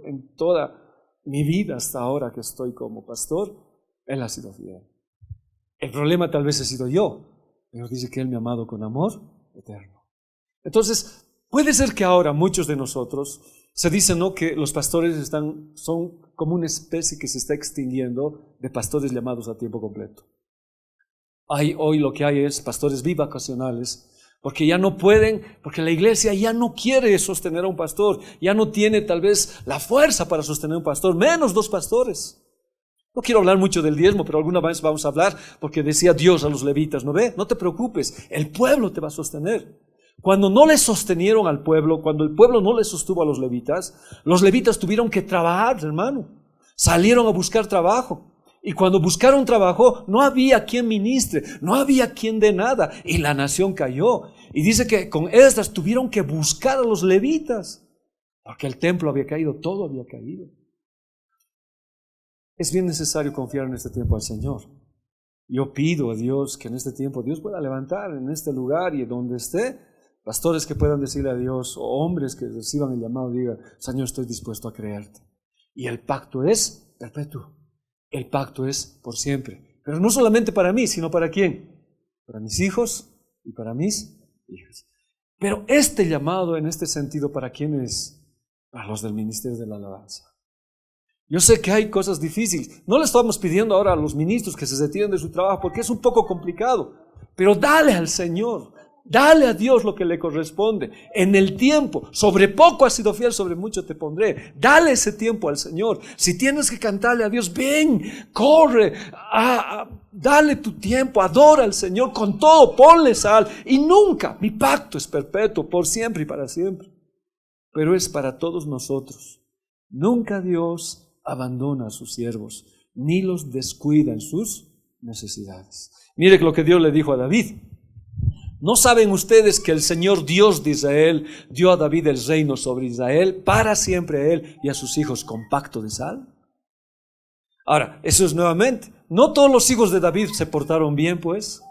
mi vida hasta ahora que estoy como pastor. Él ha sido fiel. El problema tal vez he sido yo, pero dice que Él me ha amado con amor eterno. Entonces, puede ser que ahora muchos de nosotros Se dice, ¿no?, que los pastores son como una especie que se está extinguiendo de pastores llamados a tiempo completo. Hoy lo que hay es pastores bivocacionales, porque ya no pueden, porque la iglesia ya no quiere sostener a un pastor, ya no tiene tal vez la fuerza para sostener a un pastor, menos 2 pastores. No quiero hablar mucho del diezmo, pero alguna vez vamos a hablar, porque decía Dios a los levitas, ¿no ve? No te preocupes, el pueblo te va a sostener. Cuando no le sostenieron al pueblo, cuando el pueblo no le sostuvo a los levitas tuvieron que trabajar, hermano. Salieron a buscar trabajo. Y cuando buscaron trabajo, no había quien ministre, no había quien dé nada. Y la nación cayó. Y dice que con estas tuvieron que buscar a los levitas, porque el templo había caído, todo había caído. Es bien necesario confiar en este tiempo al Señor. Yo pido a Dios que en este tiempo Dios pueda levantar en este lugar y donde esté, pastores que puedan decirle a Dios, o hombres que reciban el llamado y digan, Señor, estoy dispuesto a creerte. Y el pacto es perpetuo. El pacto es por siempre. Pero no solamente para mí, sino para quién. Para mis hijos y para mis hijas. Pero este llamado en este sentido, ¿para quién es? Para los del ministerio de la alabanza. Yo sé que hay cosas difíciles. No le estamos pidiendo ahora a los ministros que se retiren de su trabajo porque es un poco complicado. Pero dale al Señor, dale a Dios lo que le corresponde. En el tiempo, sobre poco has sido fiel, sobre mucho te pondré. Dale ese tiempo al Señor. Si tienes que cantarle a Dios, ven, corre, dale tu tiempo, adora al Señor con todo, ponle sal. Y nunca, mi pacto es perpetuo, por siempre y para siempre. Pero es para todos nosotros. Nunca Dios abandona a sus siervos, ni los descuida en sus necesidades. Mire lo que Dios le dijo a David. ¿No saben ustedes que el Señor Dios de Israel dio a David el reino sobre Israel para siempre a él y a sus hijos con pacto de sal? Ahora, eso es nuevamente, no todos los hijos de David se portaron bien, pues.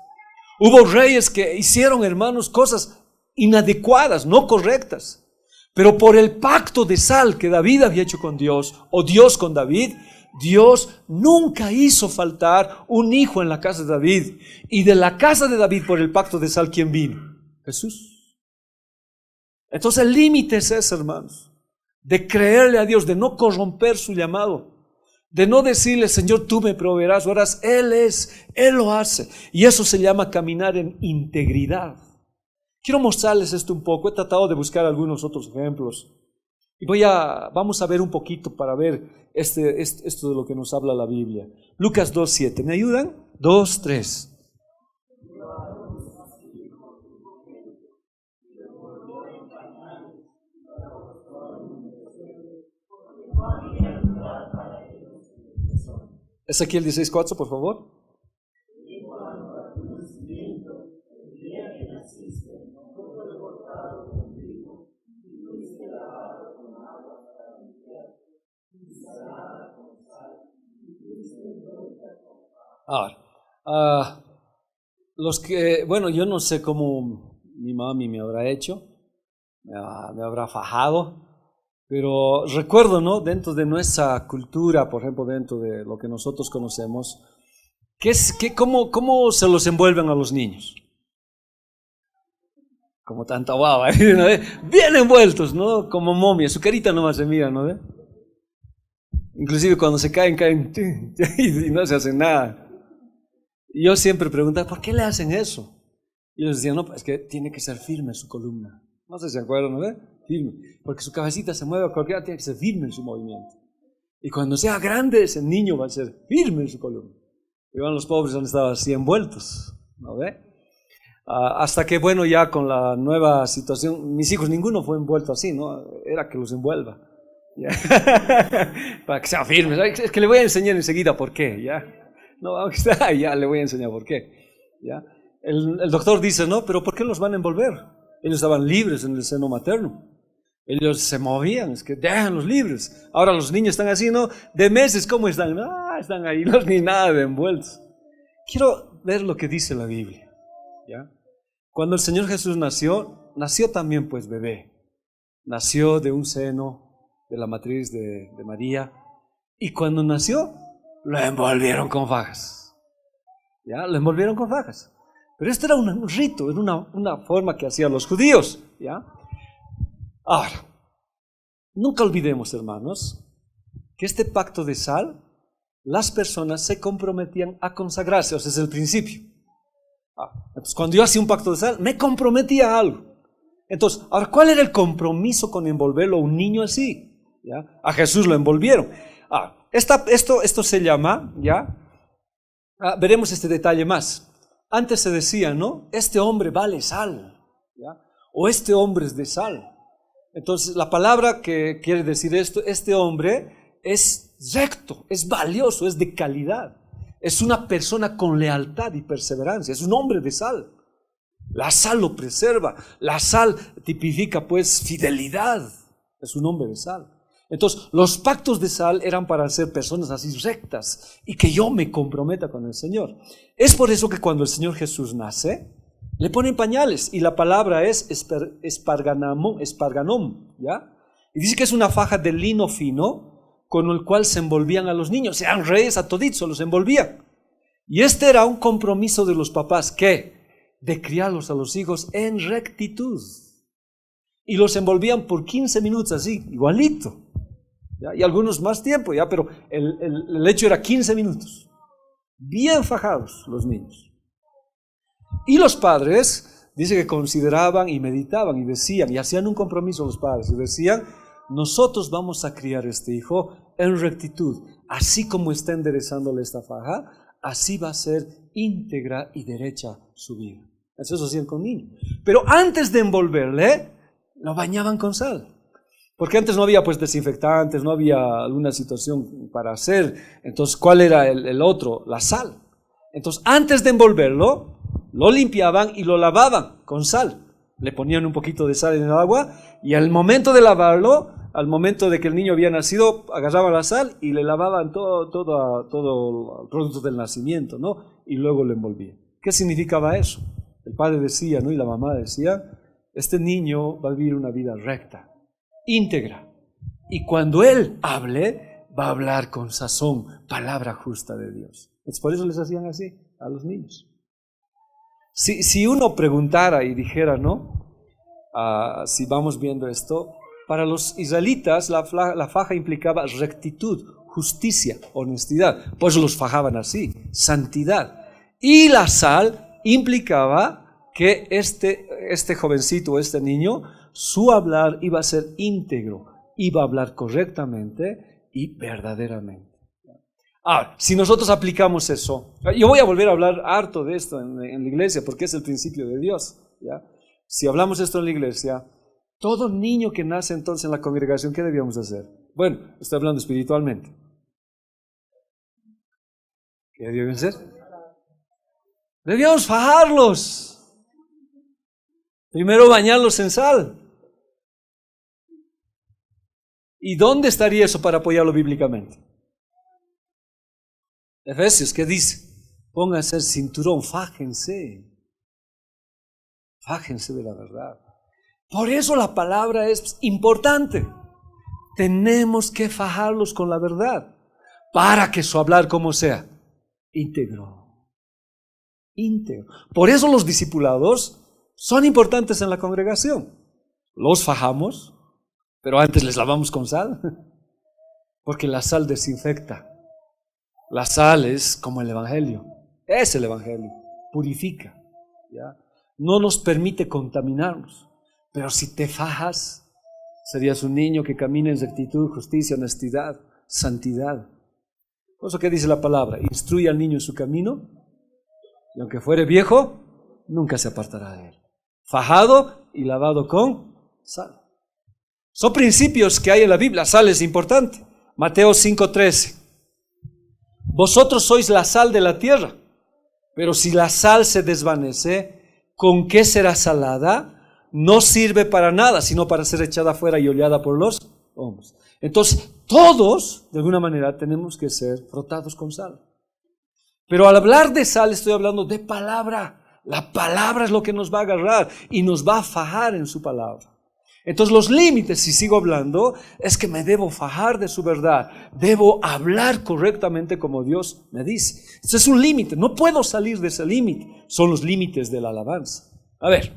Hubo reyes que hicieron, hermanos, cosas inadecuadas, no correctas. Pero por el pacto de sal que David había hecho con Dios, o Dios con David, Dios nunca hizo faltar un hijo en la casa de David. Y de la casa de David, por el pacto de sal, ¿quién vino? Jesús. Entonces el límite es ese, hermanos, de creerle a Dios, de no corromper su llamado, de no decirle, Señor, tú me proveerás, verás, Él lo hace. Y eso se llama caminar en integridad. Quiero mostrarles esto un poco. He tratado de buscar algunos otros ejemplos. Y vamos a ver un poquito para ver esto de lo que nos habla la Biblia. Lucas 2:7. ¿Me ayudan? 2:3. Ezequiel 16:4, por favor. Ahora, yo no sé cómo mi mami me habrá hecho, me habrá fajado, pero recuerdo, ¿no?, dentro de nuestra cultura, por ejemplo, dentro de lo que nosotros conocemos, ¿cómo se los envuelven a los niños? Como tanta guava, ¿no? Bien envueltos, ¿no? Como momia, su carita nomás se mira, ¿no? Inclusive cuando se caen y no se hacen nada. Y yo siempre preguntaba, ¿por qué le hacen eso? Y ellos decían, no, es que tiene que ser firme su columna. No sé si se acuerdan, ¿no? Firme. Porque su cabecita se mueve a cualquier hora, tiene que ser firme en su movimiento. Y cuando sea grande, ese niño va a ser firme en su columna. Y van los pobres han estado así envueltos, ¿no ve? Hasta que, bueno, ya con la nueva situación, mis hijos, ninguno fue envuelto así, ¿no? Era que los envuelva. Para que sea firme. Es que le voy a enseñar enseguida por qué, ¿ya? No, aunque está, ya le voy a enseñar por qué, ¿ya? El doctor dice, no, pero ¿por qué los van a envolver? Ellos estaban libres en el seno materno. Ellos se movían, es que déjanlos libres. Ahora los niños están así, ¿no? De meses, ¿cómo están? Están ahí, no ni nada de envueltos. Quiero ver lo que dice la Biblia, ¿ya? Cuando el Señor Jesús nació también pues bebé. Nació de un seno de la matriz de María. Y cuando nació, lo envolvieron con fajas. ¿Ya? Lo envolvieron con fajas. Pero esto era un rito, era una forma que hacían los judíos, ¿ya? Ahora, Nunca olvidemos, hermanos, que este pacto de sal, las personas se comprometían a consagrarse, o sea, es el principio. Entonces, cuando yo hacía un pacto de sal, me comprometía a algo. Entonces, ahora, ¿cuál era el compromiso con envolverlo a un niño así? ¿Ya? A Jesús lo envolvieron. Esto se llama, ¿ya? Veremos este detalle más. Antes se decía, ¿no? Este hombre vale sal, ¿ya? O este hombre es de sal. Entonces, la palabra que quiere decir esto, este hombre es recto, es valioso, es de calidad. Es una persona con lealtad y perseverancia, es un hombre de sal. La sal lo preserva, la sal tipifica pues fidelidad, es un hombre de sal. Entonces, los pactos de sal eran para ser personas así rectas y que yo me comprometa con el Señor. Es por eso que cuando el Señor Jesús nace, le ponen pañales y la palabra es esparganom, ¿ya? Y dice que es una faja de lino fino con el cual se envolvían a los niños, sean reyes a toditos, los envolvían. Y este era un compromiso de los papás, ¿qué? De criarlos a los hijos en rectitud. Y los envolvían por 15 minutos así, igualito. ¿Ya? Y algunos más tiempo, ¿ya? Pero el hecho era 15 minutos. Bien fajados los niños. Y los padres, dice que consideraban y meditaban y decían, y hacían un compromiso los padres, y decían, nosotros vamos a criar este hijo en rectitud. Así como está enderezándole esta faja, así va a ser íntegra y derecha su vida. Eso hacían con niños. Pero antes de envolverle, lo bañaban con sal. Porque antes no había pues desinfectantes, no había alguna situación para hacer. Entonces, ¿cuál era el otro? La sal. Entonces, antes de envolverlo, lo limpiaban y lo lavaban con sal. Le ponían un poquito de sal en el agua y al momento de lavarlo, al momento de que el niño había nacido, agarraban la sal y le lavaban todo el producto del nacimiento, ¿no? Y luego lo envolvían. ¿Qué significaba eso? El padre decía, ¿no? Y la mamá decía, este niño va a vivir una vida recta, íntegra. Y cuando él hable, va a hablar con sazón, palabra justa de Dios. Es por eso les hacían así a los niños. Si uno preguntara y dijera, ¿no? Si vamos viendo esto, para los israelitas la faja implicaba rectitud, justicia, honestidad. Por eso los fajaban así, santidad. Y la sal implicaba que este jovencito, este niño, su hablar iba a ser íntegro, iba a hablar correctamente y verdaderamente. Ahora, si nosotros aplicamos eso, yo voy a volver a hablar harto de esto en la iglesia porque es el principio de Dios, ¿ya? Si hablamos esto en la iglesia, todo niño que nace entonces en la congregación, ¿qué debíamos hacer? Bueno, estoy hablando espiritualmente. ¿Qué debíamos hacer? Debíamos fajarlos. Primero bañarlos en sal. ¿Y dónde estaría eso para apoyarlo bíblicamente? Efesios, ¿qué dice? Pónganse el cinturón, fájense. Fájense de la verdad. Por eso la palabra es importante. Tenemos que fajarlos con la verdad para que su hablar como sea íntegro. Íntegro. Por eso los discipulados son importantes en la congregación. Los fajamos, pero antes les lavamos con sal, porque la sal desinfecta. La sal es como el Evangelio, es el Evangelio, purifica, ¿ya? No nos permite contaminarnos, pero si te fajas, serías un niño que camina en rectitud, justicia, honestidad, santidad. Por eso que dice la palabra, instruye al niño en su camino, y aunque fuere viejo, nunca se apartará de él. Fajado y lavado con sal. Son principios que hay en la Biblia, sal es importante. Mateo 5:13. Vosotros sois la sal de la tierra, pero si la sal se desvanece, ¿con qué será salada? No sirve para nada, sino para ser echada fuera y hollada por los hombres. Entonces, todos, de alguna manera, tenemos que ser frotados con sal. Pero al hablar de sal, estoy hablando de palabra. La palabra es lo que nos va a agarrar y nos va a fajar en su palabra. Entonces los límites, si sigo hablando, es que me debo fajar de su verdad. Debo hablar correctamente como Dios me dice. Ese es un límite, no puedo salir de ese límite. Son los límites de la alabanza. A ver,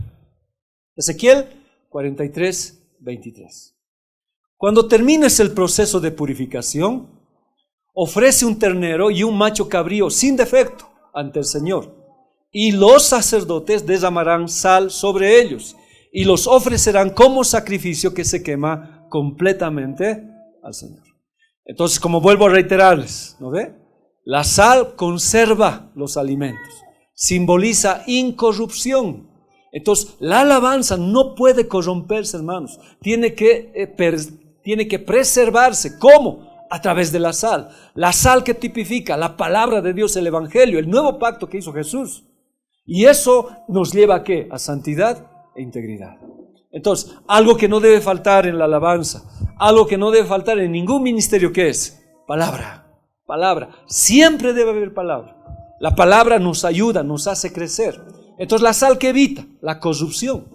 Ezequiel 43:23. Cuando termines el proceso de purificación, ofrece un ternero y un macho cabrío sin defecto ante el Señor. Y los sacerdotes derramarán sal sobre ellos y los ofrecerán como sacrificio que se quema completamente al Señor. Entonces, como vuelvo a reiterarles, ¿no ve? La sal conserva los alimentos, simboliza incorrupción. Entonces, la alabanza no puede corromperse, hermanos. Tiene que preservarse. ¿Cómo? A través de la sal. La sal que tipifica la palabra de Dios, el Evangelio, el nuevo pacto que hizo Jesús. Y eso nos lleva ¿a qué? A santidad e integridad. Entonces, algo que no debe faltar en la alabanza, algo que no debe faltar en ningún ministerio, ¿qué es? Palabra. Palabra. Siempre debe haber palabra. La palabra nos ayuda, nos hace crecer. Entonces, la sal que evita la corrupción.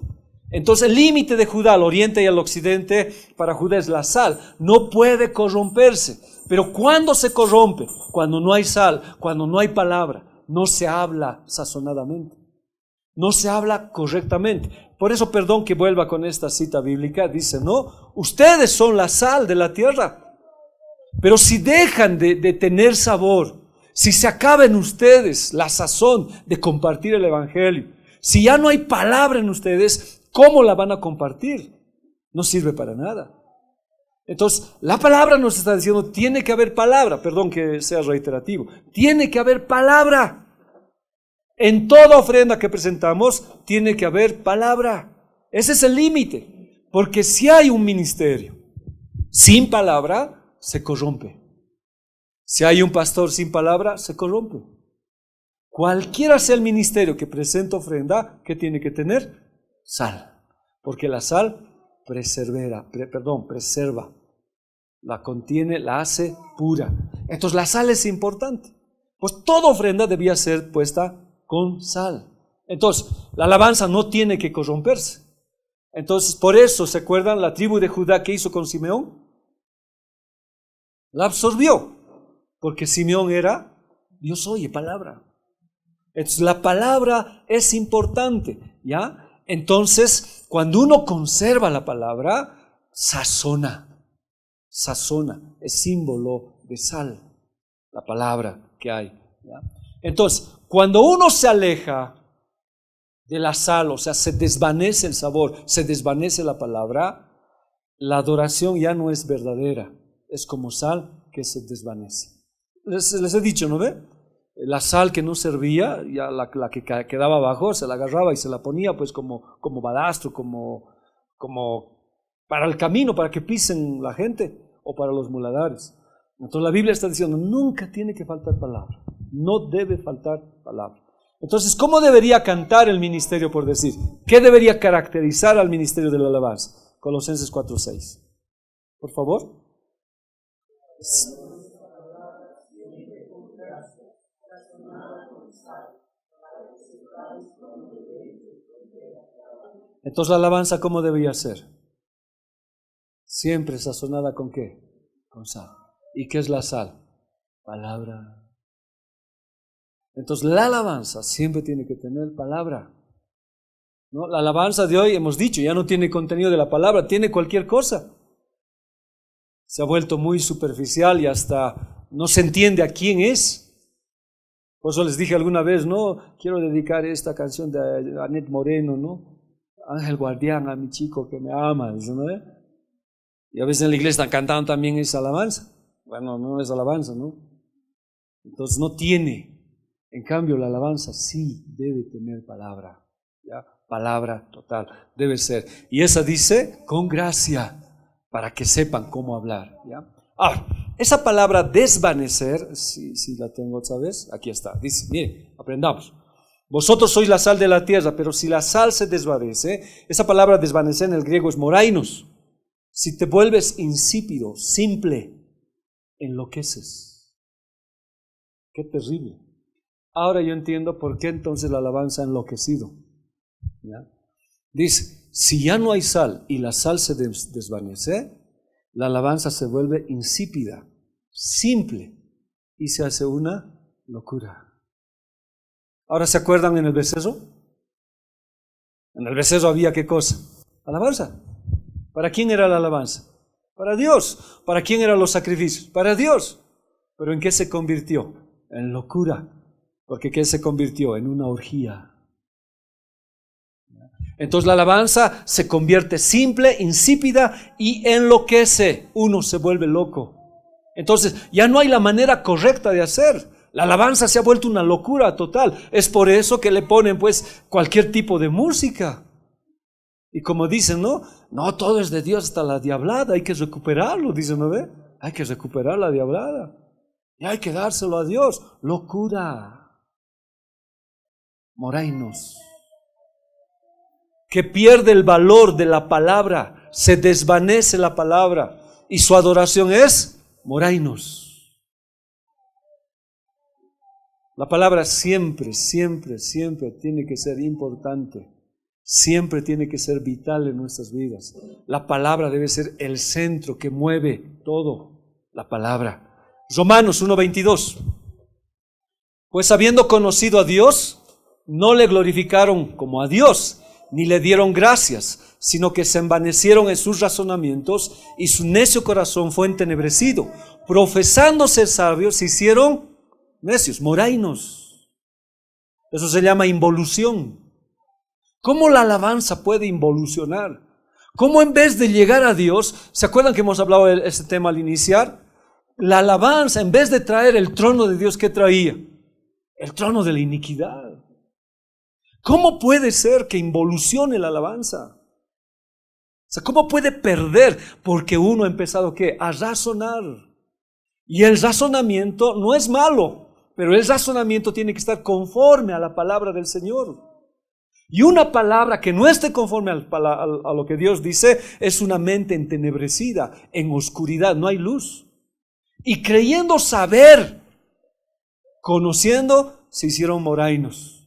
Entonces, el límite de Judá al oriente y al occidente para Judá es la sal. No puede corromperse. Pero ¿cuándo se corrompe? Cuando no hay sal, cuando no hay palabra. No se habla sazonadamente. No se habla correctamente. Por eso, perdón que vuelva con esta cita bíblica. Dice, no, ustedes son la sal de la tierra. Pero si dejan de tener sabor, si se acaba en ustedes la sazón de compartir el Evangelio, si ya no hay palabra en ustedes, ¿cómo la van a compartir? No sirve para nada. Entonces, la palabra nos está diciendo, tiene que haber palabra, perdón que sea reiterativo, tiene que haber palabra. En toda ofrenda que presentamos, tiene que haber palabra. Ese es el límite, porque si hay un ministerio sin palabra, se corrompe. Si hay un pastor sin palabra, se corrompe. Cualquiera sea el ministerio que presenta ofrenda, ¿qué tiene que tener? Sal. Porque la sal preserva, la contiene, la hace pura. Entonces la sal es importante. Pues toda ofrenda debía ser puesta con sal. Entonces, la alabanza no tiene que corromperse. Entonces, por eso, ¿se acuerdan la tribu de Judá que hizo con Simeón? La absorbió, porque Simeón era, Dios oye palabra. Entonces, la palabra es importante, ¿ya? Entonces, cuando uno conserva la palabra, sazona, es símbolo de sal, la palabra que hay, ¿ya? Entonces, cuando uno se aleja de la sal, o sea, se desvanece el sabor, se desvanece la palabra, la adoración ya no es verdadera. Es como sal que se desvanece. Les he dicho, ¿no ve? La sal que no servía, ya la que quedaba abajo, se la agarraba y se la ponía pues como balastro, como para el camino, para que pisen la gente o para los muladares. Entonces la Biblia está diciendo, nunca tiene que faltar palabra, no debe faltar palabra. Entonces, ¿cómo debería cantar el ministerio, por decir? ¿Qué debería caracterizar al ministerio de la alabanza? Colosenses 4:6. Por favor. Entonces la alabanza, ¿cómo debería ser? Siempre sazonada ¿con qué? Con sal. ¿Y qué es la sal? Palabra. Entonces la alabanza siempre tiene que tener palabra, ¿no? La alabanza de hoy, hemos dicho, ya no tiene contenido de la palabra, tiene cualquier cosa. Se ha vuelto muy superficial y hasta no se entiende a quién es. Por eso les dije alguna vez, no, quiero dedicar esta canción de Anet Moreno, ¿no? Ángel Guardián, a mi chico que me ama, ¿no? Y a veces en la iglesia están cantando también esa alabanza. Bueno, no es alabanza, ¿no? Entonces no tiene. En cambio, la alabanza sí debe tener palabra, ¿ya? Palabra total, debe ser. Y esa dice, con gracia, para que sepan cómo hablar, ¿ya? Ahora, esa palabra desvanecer, si la tengo otra vez, aquí está, dice, mire, aprendamos. Vosotros sois la sal de la tierra, pero si la sal se desvanece, esa palabra desvanecer en el griego es morainos. Si te vuelves insípido, simple, enloqueces. Qué terrible. Ahora yo entiendo por qué entonces la alabanza ha enloquecido, ¿ya? Dice, si ya no hay sal y la sal se desvanece, la alabanza se vuelve insípida, simple y se hace una locura. Ahora, ¿se acuerdan en el becerro? En el becerro había ¿qué cosa? Alabanza. ¿Para quién era la alabanza? Para Dios. ¿Para quién eran los sacrificios? Para Dios. ¿Pero en qué se convirtió? En locura. Porque ¿qué se convirtió? En una orgía. Entonces la alabanza se convierte simple, insípida y enloquece. Uno se vuelve loco. Entonces ya no hay la manera correcta de hacer. La alabanza se ha vuelto una locura total. Es por eso que le ponen pues cualquier tipo de música. Y como dicen, no, todo es de Dios hasta la diablada, hay que recuperarlo, dicen, ¿no ve? Hay que recuperar la diablada. Y hay que dárselo a Dios. Locura. Morainos. Que pierde el valor de la palabra, se desvanece la palabra y su adoración es morainos. La palabra siempre, siempre, siempre tiene que ser importante. Siempre tiene que ser vital en nuestras vidas. La palabra debe ser el centro que mueve todo. La palabra. Romanos 1:22. Pues habiendo conocido a Dios, no le glorificaron como a Dios, ni le dieron gracias, sino que se envanecieron en sus razonamientos y su necio corazón fue entenebrecido. Profesando ser sabios, se hicieron necios, morainos. Eso se llama involución. ¿Cómo la alabanza puede involucionar? ¿Cómo en vez de llegar a Dios, se acuerdan que hemos hablado de este tema al iniciar? La alabanza, en vez de traer el trono de Dios, ¿qué traía? El trono de la iniquidad. ¿Cómo puede ser que involucione la alabanza? O sea, ¿cómo puede perder? Porque uno ha empezado, ¿qué? A razonar. Y el razonamiento no es malo, pero el razonamiento tiene que estar conforme a la palabra del Señor. Y una palabra que no esté conforme a lo que Dios dice es una mente entenebrecida, en oscuridad, no hay luz. Y creyendo saber, conociendo, se hicieron morainos.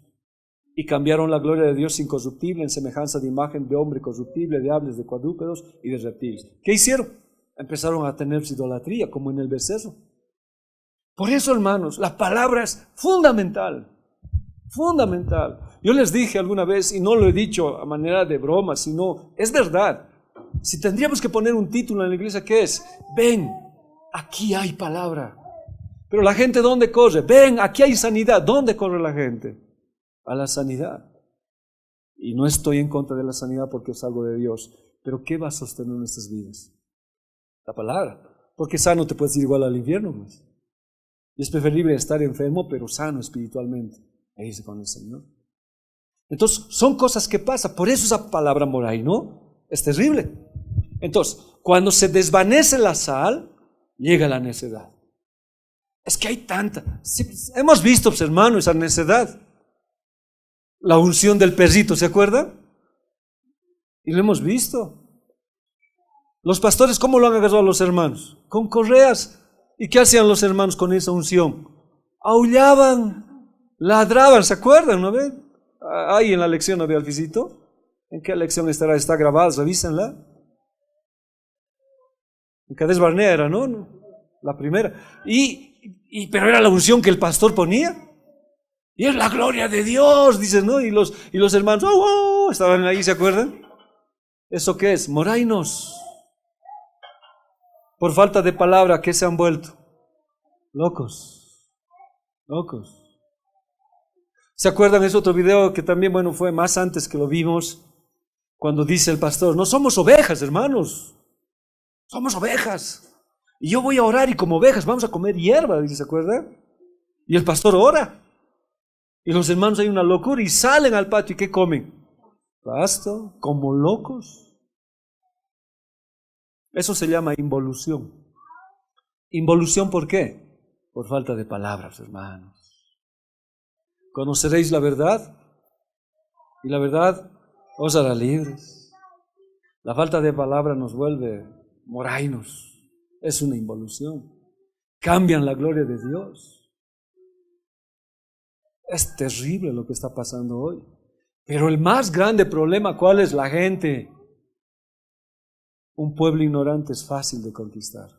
Y cambiaron la gloria de Dios incorruptible en semejanza de imagen de hombre corruptible, de aves, de cuadrúpedos y de reptiles. ¿Qué hicieron? Empezaron a tener idolatría, como en el becerro. Por eso, hermanos, la palabra es fundamental. Fundamental. Yo les dije alguna vez, y no lo he dicho a manera de broma, sino es verdad. Si tendríamos que poner un título en la iglesia, ¿qué es? Ven, aquí hay palabra. Pero la gente, ¿dónde corre? Ven, aquí hay sanidad. ¿Dónde corre la gente? A la sanidad. Y no estoy en contra de la sanidad porque es algo de Dios. Pero ¿qué va a sostener nuestras vidas? La palabra. Porque sano te puedes ir igual al infierno, pues. Y es preferible estar enfermo, pero sano espiritualmente. E irse con el Señor. Entonces, son cosas que pasan. Por eso esa palabra moray, ¿no? Es terrible. Entonces, cuando se desvanece la sal, llega la necedad. Es que hay tanta. Sí, hemos visto, pues, hermano, esa necedad. La unción del perrito, ¿se acuerdan? Y lo hemos visto. Los pastores, ¿cómo lo han agarrado a los hermanos? Con correas. ¿Y qué hacían los hermanos con esa unción? Aullaban, ladraban, ¿se acuerdan? ¿No ven? Ahí en la lección, ¿no ve, Alficito? ¿En qué lección estará? Está grabada, revísenla. En Cades Barnea era, ¿no? La primera. Pero era la unción que el pastor ponía. Y es la gloria de Dios, dicen, ¿no? Y los hermanos, ¡oh, oh! Estaban ahí, ¿se acuerdan? ¿Eso qué es? Morainos. Por falta de palabra, ¿qué se han vuelto? Locos. Locos. ¿Se acuerdan? Es otro video que también, bueno, fue más antes que lo vimos, cuando dice el pastor, no somos ovejas, hermanos. Somos ovejas. Y yo voy a orar y como ovejas vamos a comer hierba, dice, ¿se acuerdan? Y el pastor ora. Y los hermanos hay una locura y salen al patio y ¿qué comen? Pasto, como locos. Eso se llama involución. ¿Involución por qué? Por falta de palabras, hermanos. Conoceréis la verdad y la verdad os hará libres. La falta de palabra nos vuelve morainos. Es una involución. Cambian la gloria de Dios. Es terrible lo que está pasando hoy. Pero el más grande problema, ¿cuál es? La gente. Un pueblo ignorante es fácil de conquistar.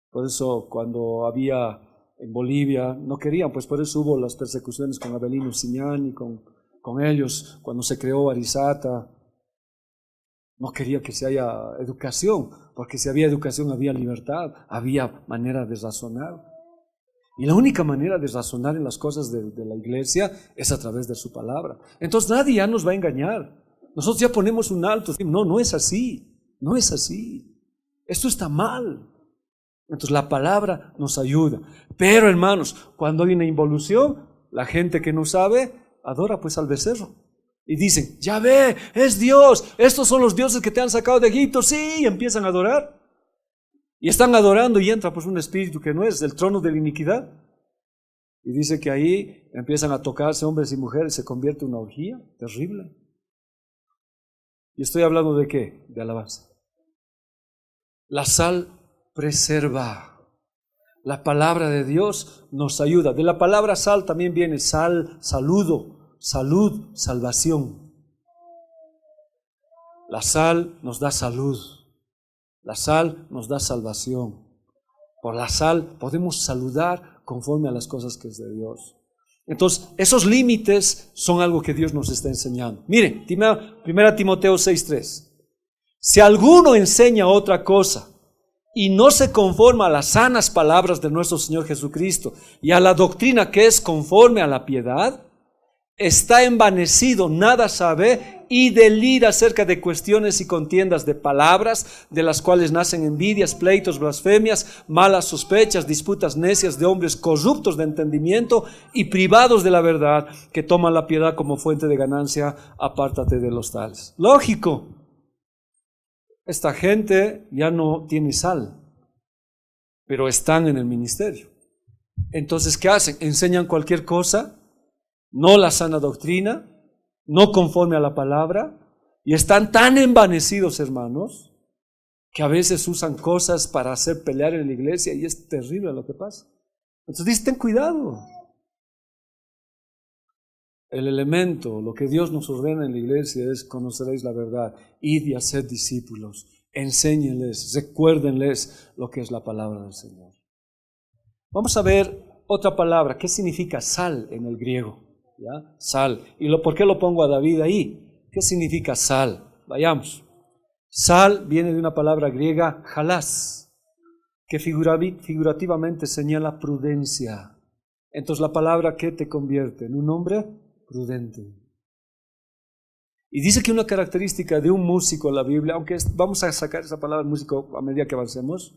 Por eso cuando había en Bolivia, no querían, pues por eso hubo las persecuciones con Avelino Siñán y con ellos, cuando se creó Arizata. No quería que se haya educación, porque si había educación había libertad, había manera de razonar. Y la única manera de razonar en las cosas de la iglesia es a través de su palabra. Entonces nadie ya nos va a engañar. Nosotros ya ponemos un alto. No, no es así. No es así. Esto está mal. Entonces la palabra nos ayuda. Pero hermanos, cuando hay una involución, la gente que no sabe adora pues al becerro. Y dicen, ya ve, es Dios. Estos son los dioses que te han sacado de Egipto. Sí, y empiezan a adorar. Y están adorando y entra pues un espíritu que no es el trono de la iniquidad. Y dice que ahí empiezan a tocarse hombres y mujeres, se convierte en una orgía terrible. ¿Y estoy hablando de qué? De alabanza. La sal preserva. La palabra de Dios nos ayuda. De la palabra sal también viene sal, saludo, salud, salvación. La sal nos da salud. La sal nos da salvación. Por la sal podemos saludar conforme a las cosas que es de Dios. Entonces, esos límites son algo que Dios nos está enseñando. Miren, 1 Timoteo 6:3. Si alguno enseña otra cosa y no se conforma a las sanas palabras de nuestro Señor Jesucristo y a la doctrina que es conforme a la piedad, está envanecido, nada sabe y delira acerca de cuestiones y contiendas de palabras, de las cuales nacen envidias, pleitos, blasfemias, malas sospechas, disputas necias de hombres corruptos de entendimiento y privados de la verdad, que toman la piedad como fuente de ganancia. Apártate de los tales. Lógico, esta gente ya no tiene sal, pero están en el ministerio. Entonces, ¿qué hacen? Enseñan cualquier cosa, no la sana doctrina, no conforme a la palabra, y están tan envanecidos, hermanos, que a veces usan cosas para hacer pelear en la iglesia, y es terrible lo que pasa. Entonces dice, ten cuidado. El elemento, lo que Dios nos ordena en la iglesia es: conoceréis la verdad, id y haced discípulos, enséñenles, recuérdenles lo que es la palabra del Señor. Vamos a ver otra palabra. ¿Qué significa sal en el griego? ¿Ya? Sal. ¿Y por qué lo pongo a David ahí? ¿Qué significa sal? Vayamos. Sal viene de una palabra griega, halas, que figurativamente señala prudencia. Entonces la palabra, ¿qué te convierte? En un hombre prudente. Y dice que una característica de un músico en la Biblia, aunque vamos a sacar esa palabra músico a medida que avancemos,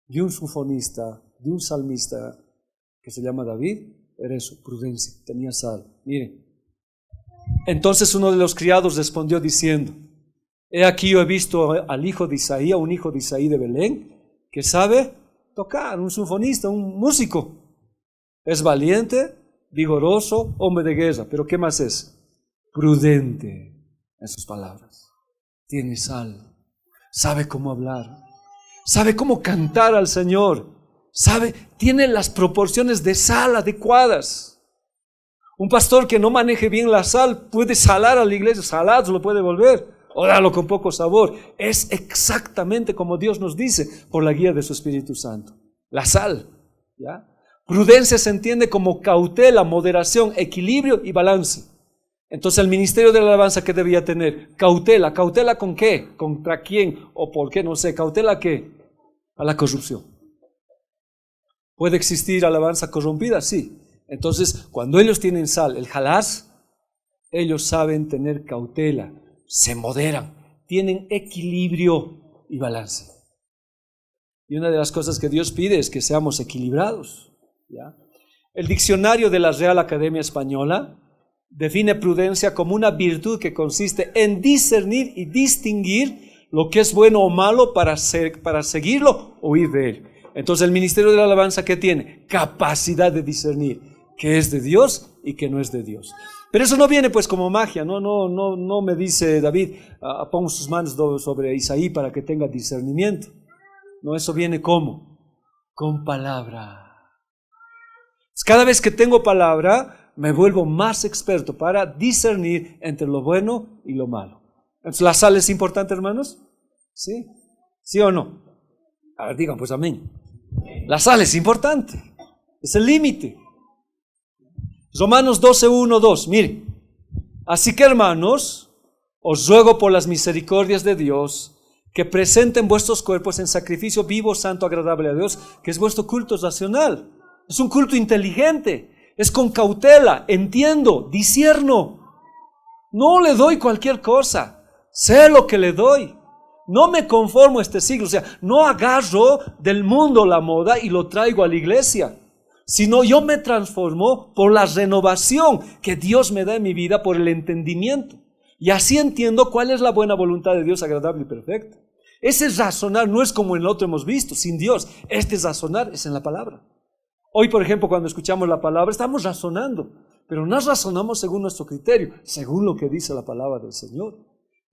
de un sinfonista, de un salmista que se llama David, era eso, prudencia, tenía sal. Miren, entonces uno de los criados respondió diciendo: he aquí yo he visto al hijo de Isaí, un hijo de Isaí de Belén, que sabe tocar, un sinfonista, un músico. Es valiente, vigoroso, hombre de guerra, pero ¿qué más es? Prudente en sus palabras. Tiene sal, sabe cómo hablar, sabe cómo cantar al Señor. Tiene las proporciones de sal adecuadas. Un pastor que no maneje bien la sal puede salar a la iglesia, salado lo puede volver, o darlo con poco sabor. Es exactamente como Dios nos dice por la guía de su Espíritu Santo. La sal, ¿ya? Prudencia se entiende como cautela, moderación, equilibrio y balance. Entonces el ministerio de la alabanza, ¿qué debía tener? Cautela. ¿Cautela con qué? ¿Contra quién? ¿O por qué? No sé. ¿Cautela a qué? A la corrupción. ¿Puede existir alabanza corrompida? Sí. Entonces, cuando ellos tienen sal, el jalás, ellos saben tener cautela, se moderan, tienen equilibrio y balance. Y una de las cosas que Dios pide es que seamos equilibrados, ¿ya? El diccionario de la Real Academia Española define prudencia como una virtud que consiste en discernir y distinguir lo que es bueno o malo para seguirlo o huir de él. Entonces el ministerio de la alabanza, ¿qué tiene? Capacidad de discernir qué es de Dios y qué no es de Dios. Pero eso no viene pues como magia, no me dice David, pon sus manos sobre Isaí para que tenga discernimiento. No, eso viene ¿cómo? Con palabra. Cada vez que tengo palabra, me vuelvo más experto para discernir entre lo bueno y lo malo. Entonces, ¿la sal es importante, hermanos? ¿Sí? ¿Sí o no? A ver, digan pues amén. La sal es importante, es el límite. Romanos 12:1-2, miren. Así que, hermanos, os ruego por las misericordias de Dios que presenten vuestros cuerpos en sacrificio vivo, santo, agradable a Dios, que es vuestro culto racional. Es un culto inteligente, es con cautela, entiendo, discierno. No le doy cualquier cosa, sé lo que le doy. No me conformo a este siglo, o sea, no agarro del mundo la moda y lo traigo a la iglesia, sino yo me transformo por la renovación que Dios me da en mi vida, por el entendimiento. Y así entiendo cuál es la buena voluntad de Dios, agradable y perfecta. Ese razonar no es como en el otro hemos visto, sin Dios. Este razonar es en la palabra. Hoy, por ejemplo, cuando escuchamos la palabra, estamos razonando, pero no razonamos según nuestro criterio, según lo que dice la palabra del Señor.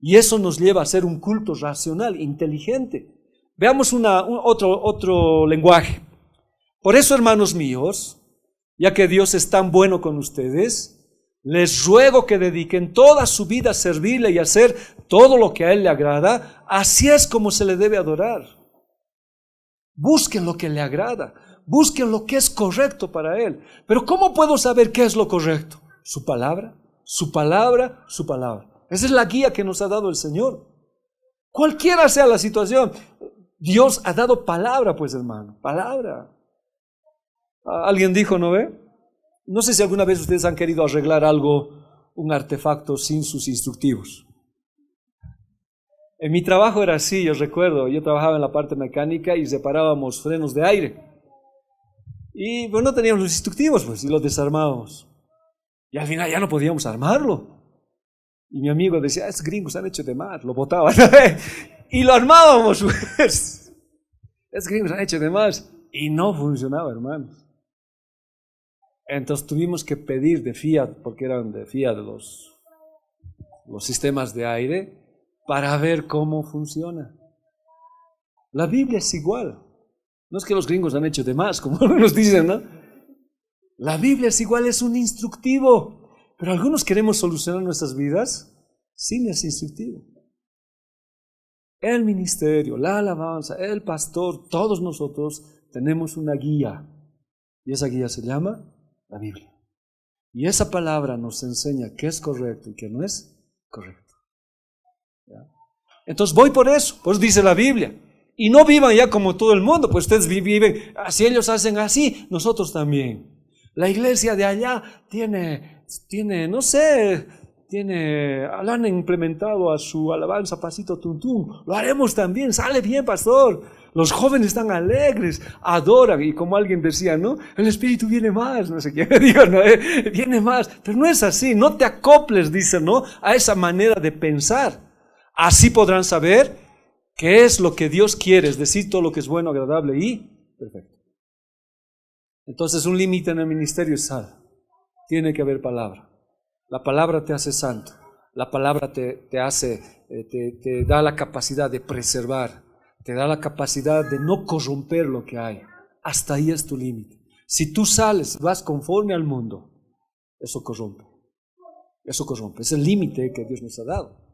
Y eso nos lleva a hacer un culto racional, inteligente. Veamos otro lenguaje. Por eso, hermanos míos, ya que Dios es tan bueno con ustedes, les ruego que dediquen toda su vida a servirle y a hacer todo lo que a Él le agrada. Así es como se le debe adorar. Busquen lo que le agrada, busquen lo que es correcto para Él. Pero ¿cómo puedo saber qué es lo correcto? Su palabra, su palabra, su palabra. Esa es la guía que nos ha dado el Señor. Cualquiera sea la situación, Dios ha dado palabra, pues hermano, palabra. Alguien dijo, ¿no ve? No sé si alguna vez ustedes han querido arreglar algo, un artefacto sin sus instructivos. En mi trabajo era así, yo recuerdo, yo trabajaba en la parte mecánica y reparábamos frenos de aire. Y pues no teníamos los instructivos, pues, y los desarmábamos. Y al final ya no podíamos armarlo. Y mi amigo decía, estos gringos han hecho de más, lo botaban. Y lo armábamos, pues. Estos gringos han hecho de más. Y no funcionaba, hermanos. Entonces tuvimos que pedir de Fiat, porque eran de Fiat los sistemas de aire, para ver cómo funciona. La Biblia es igual. No es que los gringos han hecho de más, como nos dicen, ¿no? La Biblia es igual, es un instructivo. Pero algunos queremos solucionar nuestras vidas sin ese instructivo. El ministerio, la alabanza, el pastor, todos nosotros tenemos una guía. Y esa guía se llama la Biblia. Y esa palabra nos enseña qué es correcto y qué no es correcto. ¿Ya? Entonces voy por eso dice la Biblia. Y no vivan ya como todo el mundo, pues ustedes viven, si ellos hacen así, nosotros también. La iglesia de allá tiene, no sé, lo han implementado a su alabanza pasito tuntum. Lo haremos también, sale bien, pastor. Los jóvenes están alegres, adoran, y como alguien decía, ¿no? El Espíritu viene más, no sé qué, digo, ¿no? Viene más, pero no es así, no te acoples, dice, ¿no? A esa manera de pensar. Así podrán saber qué es lo que Dios quiere, es decir, todo lo que es bueno, agradable y perfecto. Entonces un límite en el ministerio es sal. Tiene que haber palabra. La palabra te hace santo. La palabra te da la capacidad de preservar. Te da la capacidad de no corromper lo que hay. Hasta ahí es tu límite. Si tú sales, vas conforme al mundo, eso corrompe. Eso corrompe. Es el límite que Dios nos ha dado.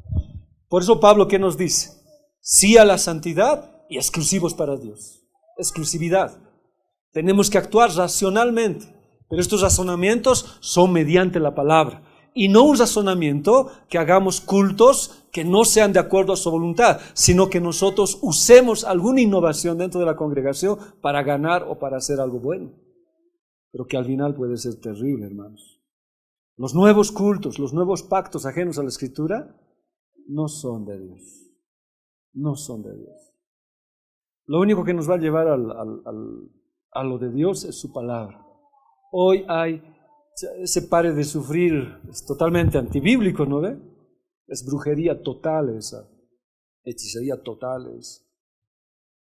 Por eso Pablo, ¿qué nos dice? Sí a la santidad y exclusivos para Dios. Exclusividad. Tenemos que actuar racionalmente, pero estos razonamientos son mediante la palabra. Y no un razonamiento que hagamos cultos que no sean de acuerdo a su voluntad, sino que nosotros usemos alguna innovación dentro de la congregación para ganar o para hacer algo bueno. Pero que al final puede ser terrible, hermanos. Los nuevos cultos, los nuevos pactos ajenos a la Escritura, no son de Dios. No son de Dios. Lo único que nos va a llevar a lo de Dios es su palabra. Hoy hay ese pare de sufrir, es totalmente antibíblico, ¿no ve? Es brujería total esa, hechicería total es.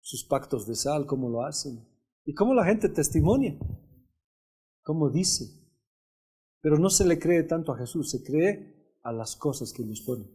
Sus pactos de sal, ¿cómo lo hacen? Y cómo la gente testimonia, cómo dice. Pero no se le cree tanto a Jesús, se cree a las cosas que nos ponen.